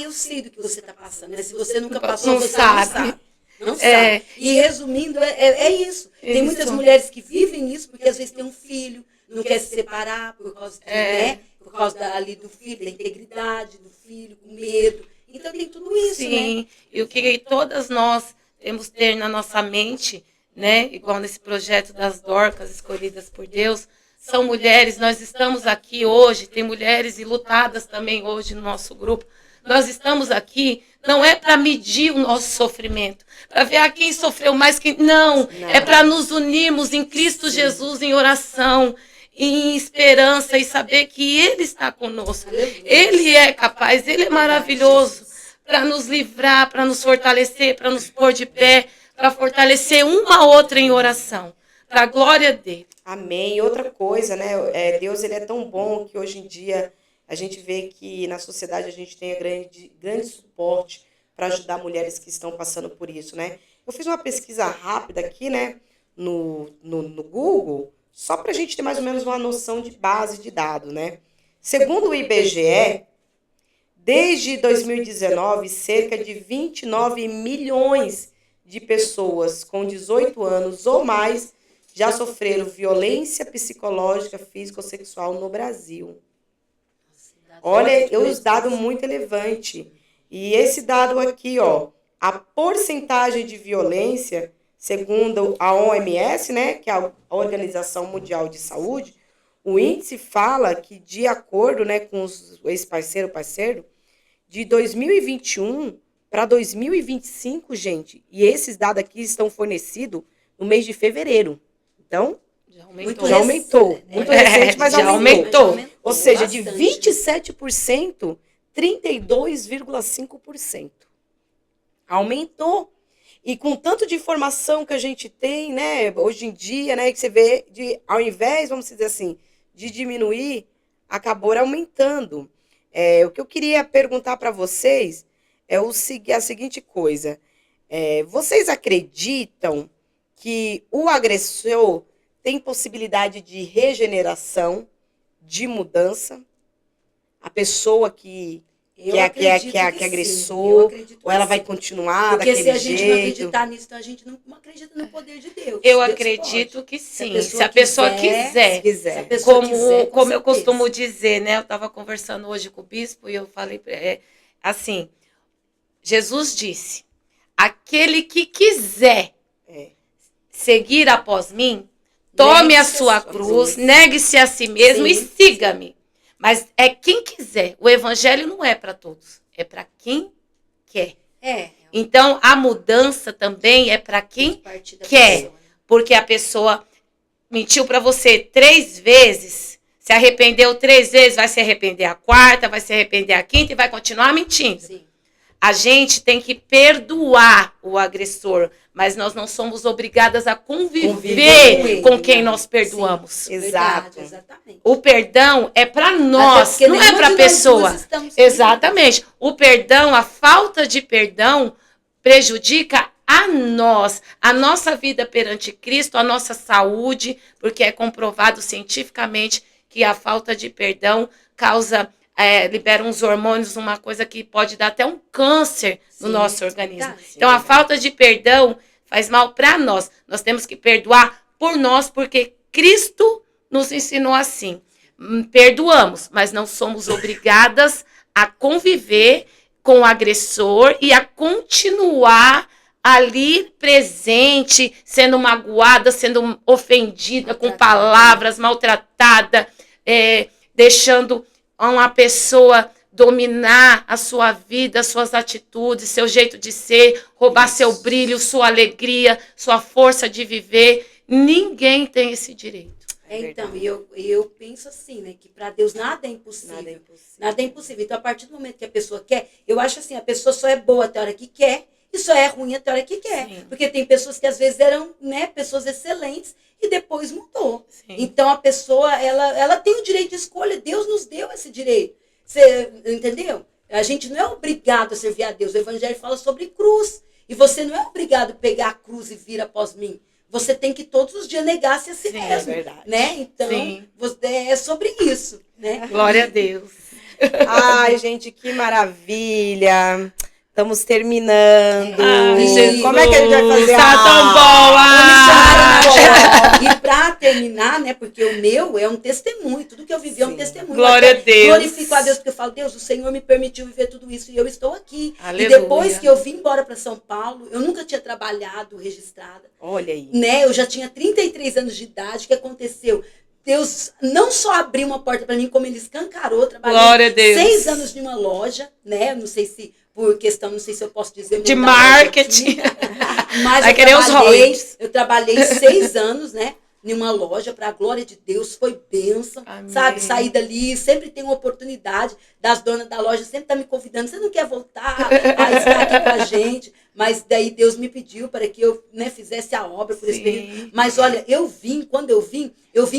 eu sei do que você está passando, mas se você nunca passou, Não você sabe. Não sabe. E resumindo, é isso. Tem muitas mulheres que vivem isso, porque às vezes tem um filho, não quer se separar por causa, né? Por causa ali do filho, da integridade do filho, com medo. Então tem tudo isso, Sim, né? E o que todas nós temos que ter na nossa mente, né? Igual nesse projeto das Dorcas escolhidas por Deus, são mulheres, nós estamos aqui hoje, tem mulheres e lutadas também hoje no nosso grupo. Nós estamos aqui, não é para medir o nosso sofrimento, para ver quem sofreu mais, quem não. É para nos unirmos em Cristo Jesus em oração, em esperança e saber que Ele está conosco. Ele é capaz, Ele é maravilhoso para nos livrar, para nos fortalecer, para nos pôr de pé, para fortalecer uma outra em oração, para a glória dele. Amém. E outra coisa, né? Deus ele é tão bom que hoje em dia a gente vê que na sociedade a gente tem grande suporte para ajudar mulheres que estão passando por isso, né? Eu fiz uma pesquisa rápida aqui, né? No Google, só para a gente ter mais ou menos uma noção de base de dados, né? Segundo o IBGE, desde 2019, cerca de 29 milhões de pessoas com 18 anos ou mais já sofreram violência psicológica, física ou sexual no Brasil. Olha, os dados muito relevantes. E esse dado aqui, ó, a porcentagem de violência, segundo a OMS, né, que é a Organização Mundial de Saúde, o índice fala que, de acordo, né, com esse parceiro, de 2021 para 2025, gente, e esses dados aqui estão fornecidos no mês de fevereiro. Então, já aumentou. Muito recente, mas já aumentou. Ou seja, de 27%, 32,5%. Aumentou. E com tanto de informação que a gente tem, né, hoje em dia, né, que você vê, ao invés, vamos dizer assim, de diminuir, acabou aumentando. O que eu queria perguntar para vocês é a seguinte coisa. Vocês acreditam que o agressor tem possibilidade de regeneração, de mudança? A pessoa que agressou, ou ela vai continuar daquele jeito? Porque se a gente não acreditar nisso, então a gente não acredita no poder de Deus. Eu acredito que sim, se a pessoa quiser. Como eu costumo dizer, né? Eu estava conversando hoje com o bispo e eu falei, assim, Jesus disse, aquele que quiser seguir após mim, tome a sua cruz, negue-se a si mesmo e siga-me. Mas é quem quiser. O evangelho não é para todos. É para quem quer. Então, a mudança também é para quem quer. Porque a pessoa mentiu para você 3 vezes, se arrependeu 3 vezes, vai se arrepender a 4ª, vai se arrepender a 5ª e vai continuar mentindo. Sim. A gente tem que perdoar o agressor, mas nós não somos obrigadas a conviver com quem nós perdoamos. Sim, exato. Exatamente. O perdão é para nós, não é para a pessoa. Exatamente. O perdão, a falta de perdão prejudica a nós, a nossa vida perante Cristo, a nossa saúde, porque é comprovado cientificamente que a falta de perdão libera uns hormônios, uma coisa que pode dar até um câncer no nosso organismo. Então, a falta de perdão faz mal para nós. Nós temos que perdoar por nós, porque Cristo nos ensinou assim. Perdoamos, mas não somos obrigadas a conviver com o agressor e a continuar ali presente, sendo magoada, sendo ofendida com palavras, maltratada, deixando uma pessoa dominar a sua vida, suas atitudes, seu jeito de ser, roubar seu brilho, sua alegria, sua força de viver. Ninguém tem esse direito. Então, eu penso assim, né, que para Deus nada é impossível. Nada é impossível. Então, a partir do momento que a pessoa quer, eu acho assim, a pessoa só é boa até a hora que quer e só é ruim até a hora que quer. Sim. Porque tem pessoas que às vezes eram, né, pessoas excelentes e depois mudou. Sim. Então, a pessoa, ela tem o direito de escolha. Deus nos deu esse direito. Você entendeu? A gente não é obrigado a servir a Deus. O Evangelho fala sobre cruz. E você não é obrigado a pegar a cruz e vir após mim. Você tem que todos os dias negar-se a si mesmo. É verdade. Né? Então, é sobre isso. Né? Glória a Deus. Ai, gente, que maravilha. Estamos terminando. Ai, como é que a gente vai fazer? Tá tão boa! E para terminar, né? Porque o meu é um testemunho. Tudo que eu vivi é um testemunho. Glória a Deus. Glorifico a Deus, porque eu falo, Deus, o Senhor me permitiu viver tudo isso e eu estou aqui. Aleluia. E depois que eu vim embora para São Paulo, eu nunca tinha trabalhado registrada. Olha aí. Né? Eu já tinha 33 anos de idade. O que aconteceu? Deus não só abriu uma porta para mim, como ele escancarou. Trabalhei 6 anos em uma loja, né? Não sei se por questão, não sei se eu posso dizer de marketing. Mas eu trabalhei 6 anos, né? Em uma loja, para a glória de Deus, foi bênção. Amém. Sabe, sair dali, sempre tem uma oportunidade das donas da loja, sempre tá me convidando, você não quer voltar a estar aqui com a gente? Mas daí Deus me pediu para que eu, né, fizesse a obra por esse período. Mas olha, quando eu vim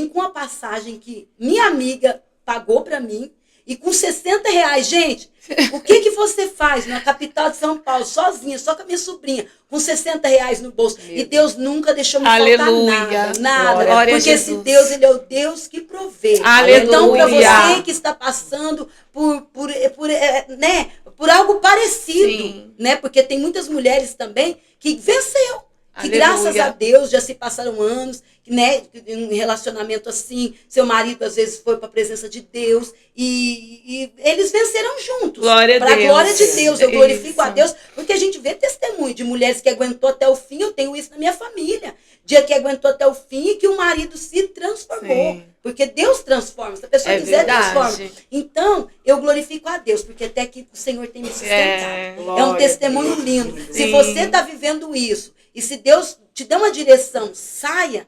com uma passagem que minha amiga pagou para mim, e com R$60, gente, o que você faz na capital de São Paulo, sozinha, só com a minha sobrinha, com R$60 no bolso? E Deus nunca deixou me faltar nada. Glória porque esse Deus, ele é o Deus que provê. Aleluia. Então, para você que está passando por algo parecido, né? Porque tem muitas mulheres também que venceu. Que graças a Deus já se passaram anos, né, em um relacionamento assim, seu marido às vezes foi para a presença de Deus e eles venceram juntos. Para a glória de Deus, eu glorifico a Deus, porque a gente vê testemunho de mulheres que aguentou até o fim, eu tenho isso na minha família, dia que aguentou até o fim e que o marido se transformou. Sim. Porque Deus transforma, se a pessoa quiser, transforma. Então, eu glorifico a Deus, porque até que o Senhor tem me sustentado. É um testemunho lindo. Sim. Se você está vivendo isso, e se Deus te dá uma direção, saia,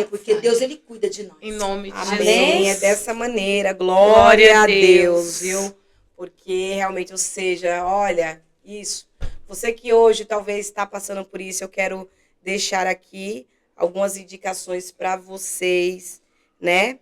porque Deus, ele cuida de nós. Em nome de Amém. Jesus. É dessa maneira. Glória a Deus, viu? Porque realmente, ou seja, olha, isso. Você que hoje talvez está passando por isso, eu quero deixar aqui algumas indicações para vocês, né?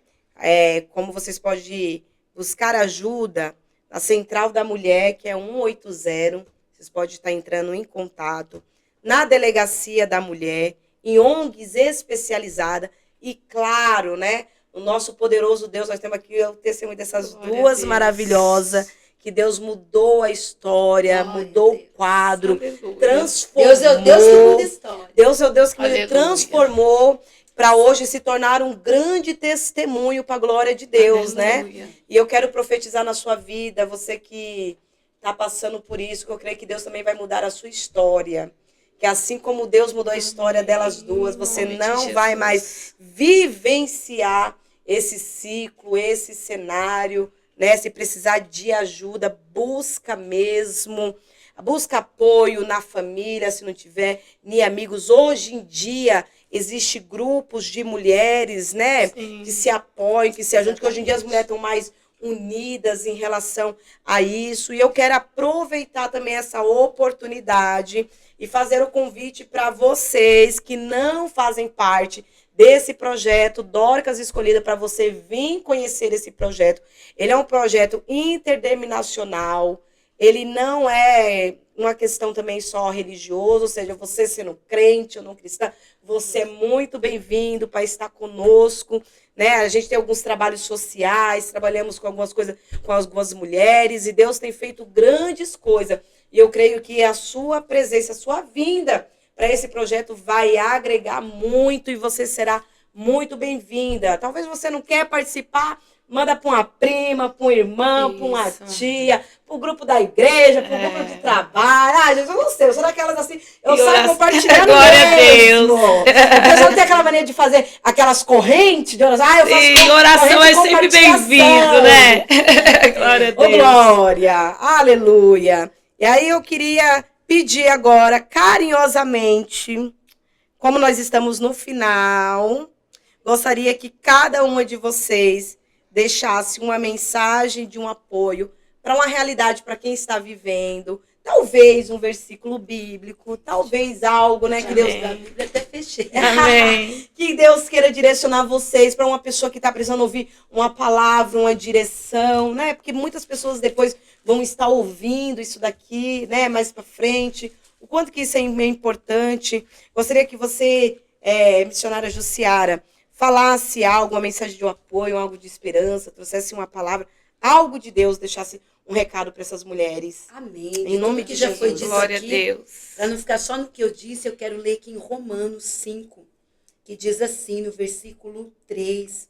Como vocês podem buscar ajuda na Central da Mulher, que é 180. Vocês podem estar entrando em contato. Na Delegacia da Mulher, em ONGs especializadas e, claro, né, o nosso poderoso Deus, nós temos aqui o testemunho dessas duas maravilhosas, que Deus mudou a história, mudou o quadro, transformou. Deus é o Deus que muda a história. Deus é o Deus que me transformou para hoje se tornar um grande testemunho para a glória de Deus, né? E eu quero profetizar na sua vida, você que está passando por isso, que eu creio que Deus também vai mudar a sua história. Que assim como Deus mudou a história delas duas, você não vai mais vivenciar esse ciclo, esse cenário, né? Se precisar de ajuda, busca mesmo. Busca apoio na família, se não tiver, nem amigos. Hoje em dia, existem grupos de mulheres, né? Sim. Que se apoiam, que se ajudam, que hoje em dia as mulheres estão mais unidas em relação a isso. E eu quero aproveitar também essa oportunidade e fazer o convite para vocês que não fazem parte desse projeto Dorcas Escolhida, para você vir conhecer esse projeto. Ele é um projeto interdenominacional, ele não é uma questão também só religiosa, ou seja, você sendo crente ou não cristã, você é muito bem-vindo para estar conosco, né? A gente tem alguns trabalhos sociais, trabalhamos com algumas coisas com algumas mulheres, e Deus tem feito grandes coisas. E eu creio que a sua presença, a sua vinda para esse projeto vai agregar muito e você será muito bem-vinda. Talvez você não quer participar, manda para uma prima, para um irmão, para uma tia, para o grupo da igreja, para o grupo de trabalho. Ah, gente, eu não sei, eu sou daquelas assim, eu saio compartilhando Glória mesmo. a Deus. O pessoal tem aquela mania de fazer aquelas correntes de oração. Ah, eu faço Sim, oração é sempre bem-vindo, né? Glória a Deus. Ô, glória, aleluia. E aí eu queria pedir agora, carinhosamente, como nós estamos no final, gostaria que cada uma de vocês deixasse uma mensagem de um apoio para uma realidade, para quem está vivendo. Talvez um versículo bíblico, talvez algo, né, que Deus... Da Bíblia até fechei. Amém. Que Deus queira direcionar vocês para uma pessoa que está precisando ouvir uma palavra, uma direção, né? Porque muitas pessoas depois vão estar ouvindo isso daqui, né, mais para frente. O quanto que isso é importante. Gostaria que você, missionária Jussiara, falasse algo, uma mensagem de um apoio, algo de esperança, trouxesse uma palavra, algo de Deus, deixasse um recado para essas mulheres. Amém. Em nome de já Jesus. foi dito Glória aqui, a Deus. para não ficar só no que eu disse, eu quero ler aqui em Romanos 5, que diz assim, no versículo 3.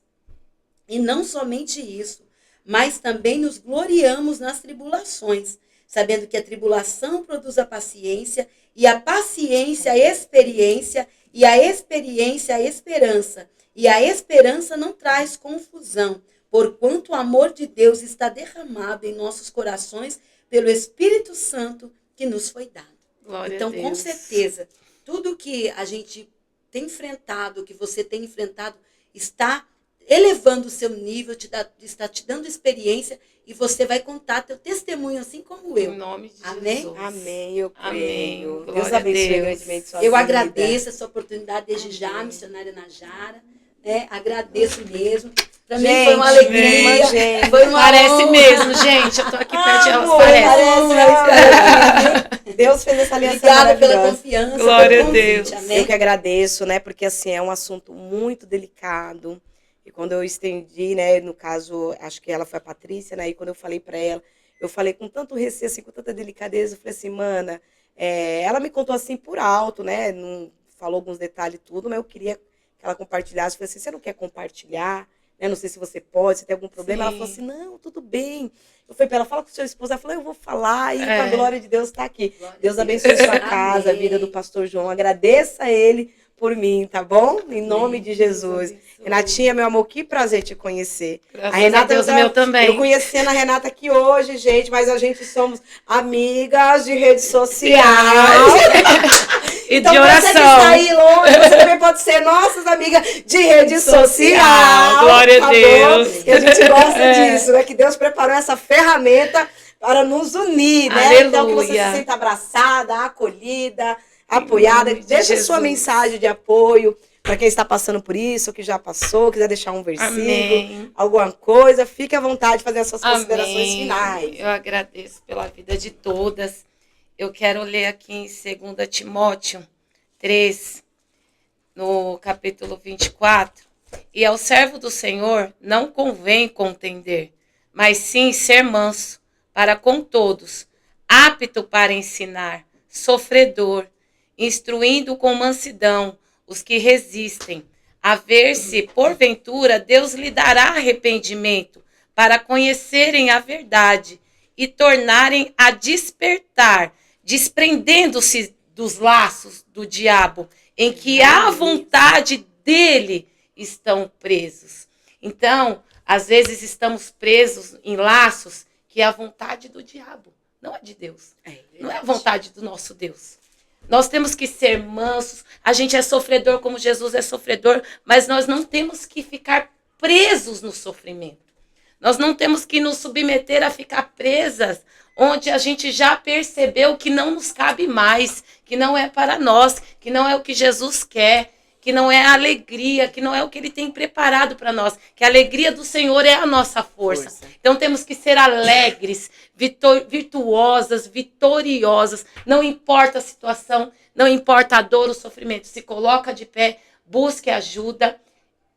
E não somente isso, mas também nos gloriamos nas tribulações, sabendo que a tribulação produz a paciência, e a paciência a experiência, e a experiência a esperança. E a esperança não traz confusão, porquanto o amor de Deus está derramado em nossos corações pelo Espírito Santo que nos foi dado. Glória Então, a Deus. com certeza, tudo que a gente tem enfrentado, que você tem enfrentado, está elevando o seu nível, está te dando experiência e você vai contar teu testemunho assim como eu. Em nome de Amém? Jesus. Amém, eu creio. Amém. Deus Glória a abençoe Deus. grandemente sua Eu vida. agradeço essa oportunidade desde já, missionária Najara. Agradeço mesmo. Para mim Gente, foi uma alegria. minha gente. Foi uma Parece honra. mesmo, gente. Eu tô aqui perto de elas, Amor, parece. Deus fez essa aliança Obrigada pela maravilhosa. confiança. Glória pelo a convite, Deus. Amém? Eu que agradeço, né? Porque assim é um assunto muito delicado. E quando eu estendi, né? No caso, acho que ela foi a Patrícia, né? E quando eu falei para ela, eu falei com tanto receio, assim, com tanta delicadeza. Eu falei assim, mana, ela me contou assim por alto, né? Não falou alguns detalhes e tudo, mas eu queria que ela compartilhasse. Eu falei assim, você não quer compartilhar? Né? Não sei se você pode, se tem algum problema. Sim. Ela falou assim, não, tudo bem. Eu falei para ela, fala com o seu esposo. Ela falou, eu vou falar e com a glória de Deus está aqui. Deus abençoe sua casa, a vida do pastor João. Agradeça a ele por mim, tá bom? Em nome de Jesus. Renatinha, meu amor, que prazer te conhecer. Graças A Renata, a Deus, o meu também. Eu conhecendo a Renata aqui hoje, gente, mas a gente somos amigas de rede social. E Então, de você que oração. está aí longe, você também pode ser nossas amigas de rede social. Glória a tá Deus. bom? E a gente gosta disso, né? Que Deus preparou essa ferramenta para nos unir, né? Aleluia. Então, que você se sinta abraçada, acolhida, apoiada. nome de Deixa Jesus. sua mensagem de apoio para quem está passando por isso, que já passou, quiser deixar um versículo, Amém. alguma coisa, fique à vontade de fazer as suas considerações Amém. finais. Eu agradeço pela vida de todas. Eu quero ler aqui em 2 Timóteo 3, no capítulo 24. E ao servo do Senhor não convém contender, mas sim ser manso para com todos, apto para ensinar, sofredor, instruindo com mansidão os que resistem, a ver se, porventura, Deus lhe dará arrependimento para conhecerem a verdade e tornarem a despertar, desprendendo-se dos laços do diabo, em que a vontade dele estão presos. Então, às vezes estamos presos em laços que é a vontade do diabo, não é de Deus. Não é a vontade do nosso Deus. Nós temos que ser mansos, a gente é sofredor como Jesus é sofredor, mas nós não temos que ficar presos no sofrimento. Nós não temos que nos submeter a ficar presas onde a gente já percebeu que não nos cabe mais, que não é para nós, que não é o que Jesus quer, que não é a alegria, que não é o que ele tem preparado para nós, que a alegria do Senhor é a nossa força. Então temos que ser alegres, virtuosas, vitoriosas, não importa a situação, não importa a dor, o sofrimento, se coloca de pé, busque ajuda.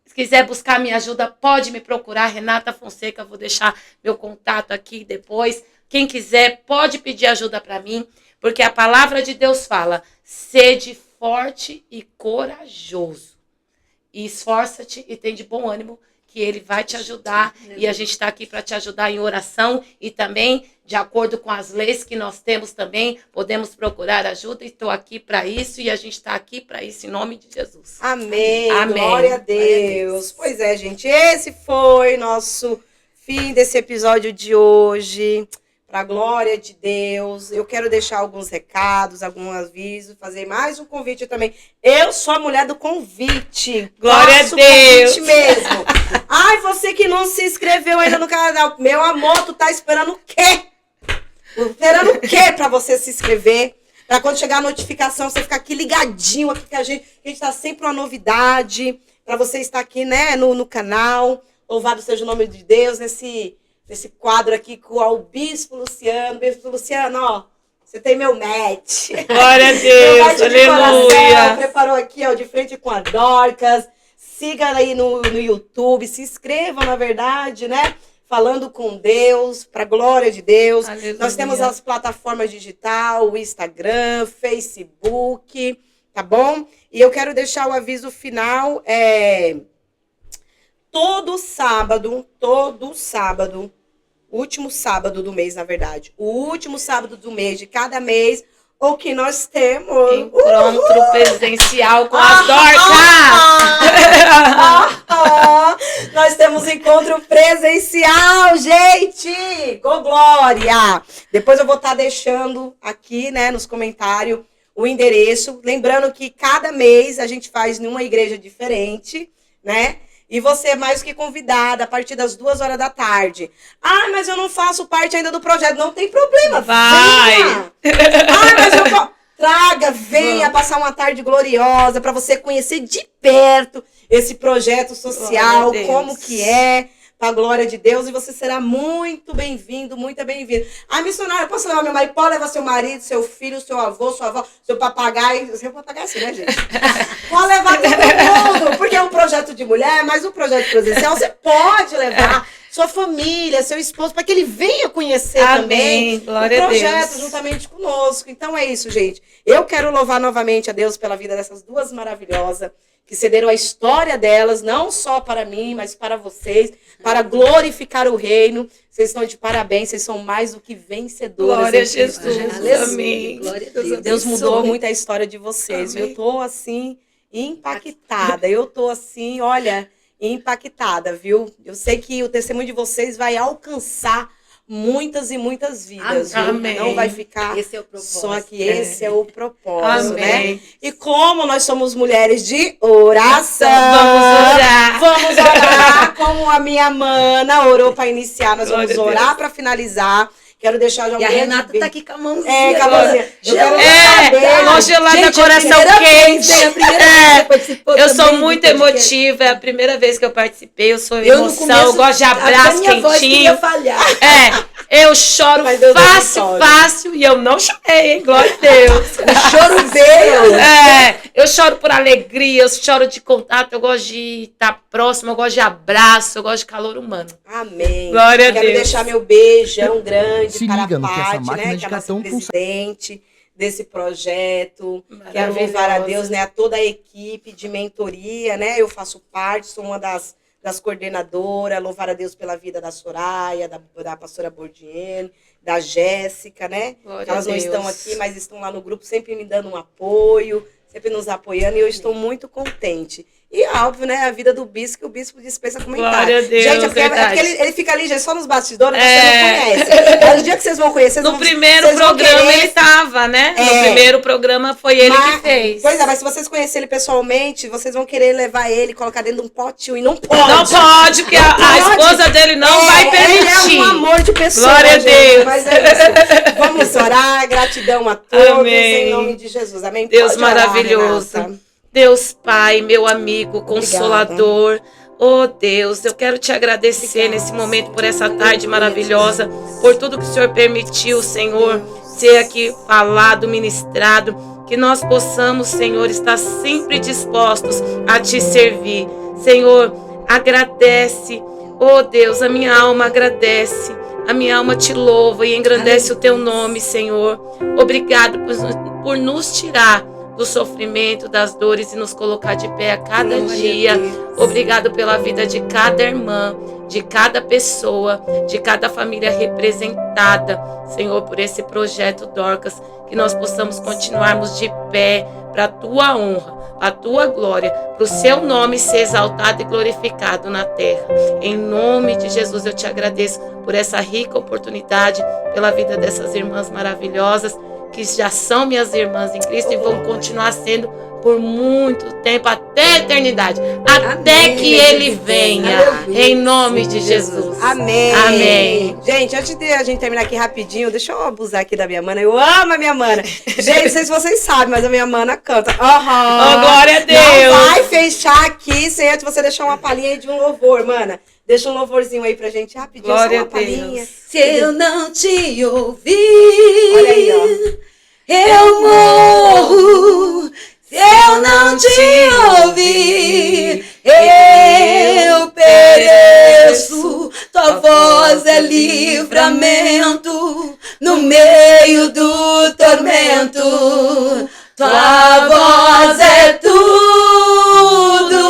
Se quiser buscar minha ajuda, pode me procurar, Renata Fonseca, vou deixar meu contato aqui depois. Quem quiser, pode pedir ajuda para mim, porque a palavra de Deus fala, sede forte e corajoso. E esforça-te e tem de bom ânimo, que ele vai te ajudar. E a gente está aqui para te ajudar em oração e também, de acordo com as leis que nós temos também, podemos procurar ajuda. E estou aqui para isso e a gente está aqui para isso, em nome de Jesus. Amém. Amém. Glória a Deus. Pois é, gente, esse foi nosso fim desse episódio de hoje. Para a glória de Deus, eu quero deixar alguns recados, alguns avisos, fazer mais um convite também. Eu sou a mulher do convite. Glória a Deus. Convite mesmo. Ai, você que não se inscreveu ainda no canal, meu amor, tu tá esperando o quê? Esperando o quê para você se inscrever? Para quando chegar a notificação, você ficar aqui ligadinho, aqui que a gente tá sempre uma novidade, para você estar aqui, né, no canal. Louvado seja o nome de Deus, nesse quadro aqui com o Bispo Luciano. Bispo Luciano, ó, você tem meu match. Glória a Deus, aleluia. Preparou aqui, ó, de frente com a Dorcas. Siga aí no YouTube, se inscrevam, na verdade, né? Falando com Deus, para a glória de Deus. Aleluia. Nós temos as plataformas digital, o Instagram, Facebook, tá bom? E eu quero deixar o aviso final, todo sábado, último sábado do mês, na verdade. O último sábado do mês, de cada mês, o que nós temos? Encontro presencial com as Dorcas! Nós temos encontro presencial, gente! Com glória! Depois eu vou estar deixando aqui, né, nos comentários, o endereço. Lembrando que cada mês a gente faz numa igreja diferente, né? E você é mais que convidada a partir das 2h da tarde. Ah, mas eu não faço parte ainda do projeto. Não tem problema. Vai! Venha. Ah, mas eu venha passar uma tarde gloriosa para você conhecer de perto esse projeto social, como que é, para a glória de Deus. E você será muito bem-vindo, muito bem-vindo. Ah, missionária, posso levar meu marido? Pode levar seu marido, seu filho, seu avô, sua avó, seu papagaio. Seu papagaio é assim, né, gente? Pode levar todo mundo, porque é um projeto de mulher, mas o projeto presencial você pode levar sua família, seu esposo, para que ele venha conhecer também Glória o projeto a Deus. juntamente conosco. Então é isso, gente. Eu quero louvar novamente a Deus pela vida dessas duas maravilhosas, que cederam a história delas, não só para mim, mas para vocês, para glorificar o reino. Vocês estão de parabéns, vocês são mais do que vencedores. Glória a Jesus. Amém. Glória a Deus. Deus mudou muito a história de vocês. Amém. Eu tô assim, impactada. Eu tô assim, olha, impactada, viu? Eu sei que o testemunho de vocês vai alcançar muitas e muitas vidas. Viu? Amém. Não vai ficar Esse é o propósito. só que esse é o propósito, Amém. né? E como nós somos mulheres de oração, Vamos orar. Vamos orar como a minha mana orou para iniciar. Nós Glória vamos a orar Deus. para finalizar. Quero deixar já um E a grande Renata beijo. tá aqui com a mãozinha. Com a mãozinha. Eu quero mão gelada, Gente, coração é a primeira quente. vez, é a primeira vez que você participou Eu sou também do muito podcast. emotiva, é a primeira vez que eu participei, eu sou Eu no emoção, começo, eu gosto de até abraço minha voz queria quentinho. falhar. Eu choro Mas Deus é fácil, vitória. fácil, e eu não chorei, hein? Glória a Deus. O choro veio. Eu choro por alegria, eu choro de contato, eu gosto de estar próximo, eu gosto de abraço, eu gosto de calor humano. Amém. Glória a Quero Deus. deixar meu beijão grande Se para liga a no que essa Paty, máquina né, de que é a nossa cartão presidente desse projeto. Quero louvar a Deus, né, a toda a equipe de mentoria, né? Eu faço parte, sou uma das coordenadoras. Louvar a Deus pela vida da Soraya, da pastora Bordiene, da Jéssica, né? Glória Elas a não Deus. estão aqui, mas estão lá no grupo sempre me dando um apoio, sempre nos apoiando, e eu estou muito contente. E óbvio, né, a vida do bispo, que o bispo dispensa comentário. Glória a Deus, Gente, é porque verdade. ele fica ali, gente, só nos bastidores, você não conhece. Mas no dia que vocês vão conhecer, No vocês primeiro vocês vão programa querer- ele tava, né? No É. primeiro programa foi ele que fez. Pois é, mas se vocês conhecerem ele pessoalmente, vocês vão querer levar ele, colocar dentro de um potinho, e não pode. Não pode, porque a pode. esposa dele não vai permitir. Ele é um amor de pessoa, Glória a gente, Deus. Mas é isso. Vamos orar, gratidão a todos, Amém. em nome de Jesus. Amém? Deus Pode orar, maravilhoso. Renata. Deus Pai, meu amigo, consolador. Oh Deus, eu quero te agradecer nesse momento por essa tarde maravilhosa, por tudo que o Senhor permitiu, Senhor, ser aqui falado, ministrado, que nós possamos, Senhor, estar sempre dispostos a te servir. Senhor, agradece, oh Deus, a minha alma agradece, a minha alma te louva e engrandece o teu nome, Senhor. Obrigado por nos tirar do sofrimento, das dores e nos colocar de pé a cada Glória a dia. Deus. Obrigado pela vida de cada irmã, de cada pessoa, de cada família representada, Senhor, por esse projeto Dorcas, que nós possamos continuarmos de pé para a tua honra, a tua glória, para o seu nome ser exaltado e glorificado na terra. Em nome de Jesus, eu te agradeço por essa rica oportunidade, pela vida dessas irmãs maravilhosas, que já são minhas irmãs em Cristo e vão continuar sendo por muito tempo, até a eternidade, até Amém. que Ele venha, Aleluia. em nome de Jesus. Amém. Amém. Gente, antes de a gente terminar aqui rapidinho, deixa eu abusar aqui da minha mana. Eu amo a minha mana. Gente, não sei se vocês sabem, mas a minha mana canta. Oh, glória a Não Deus. vai fechar aqui sem antes você deixar uma palhinha aí de um louvor, mana. Deixa um louvorzinho aí pra gente rapidinho, Glória só uma a Deus. palhinha. Se eu não te ouvir, Olha aí, ó. eu morro. Se eu não te ouvir, eu pereço. Tua voz é livramento no meio do tormento. Tua voz é tudo.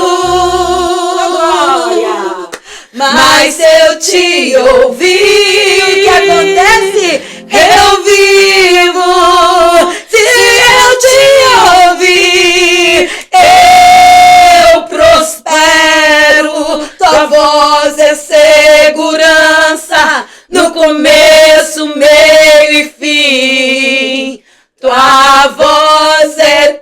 Glória. Mas se eu te ouvir, o que acontece? Eu vivo. Se eu te ouvir, eu prospero. Tua voz é segurança no começo, meio e fim. Tua voz é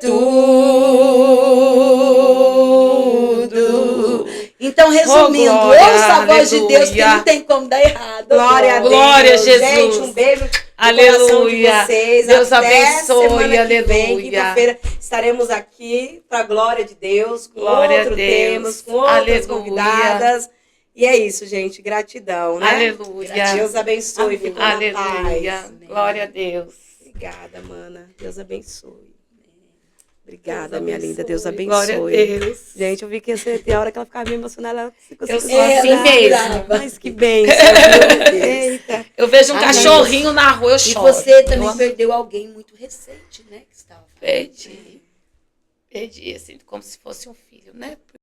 tudo. Então, resumindo, Oh, glória, ouça a voz de Deus, que aleluia. não tem como dar errado. Glória a Deus. Glória a Jesus. Gente, um beijo no Aleluia. coração de vocês. Deus Até abençoe, semana que vem, aleluia. quinta-feira, estaremos aqui para a glória de Deus, com Glória a outro Deus. temas, com outras Aleluia. convidadas. E é isso, gente. Gratidão, né? Aleluia. Deus abençoe. Amém. Fica na Aleluia. paz. Glória a Deus. Obrigada, mana. Deus abençoe. Obrigada, Deus minha linda. Deus abençoe. abençoe. Glória a Deus. Gente, eu vi que ia ter a hora que ela ficava meio emocionada. Ela ficou Eu assim, sou assim Ela mesmo. Mas que bênção. viu? Eita. Eu vejo um Amém. cachorrinho na rua, eu E choro. você também Eu perdeu alguém muito recente, né? Que estava perdi, assim, como se fosse um filho, né?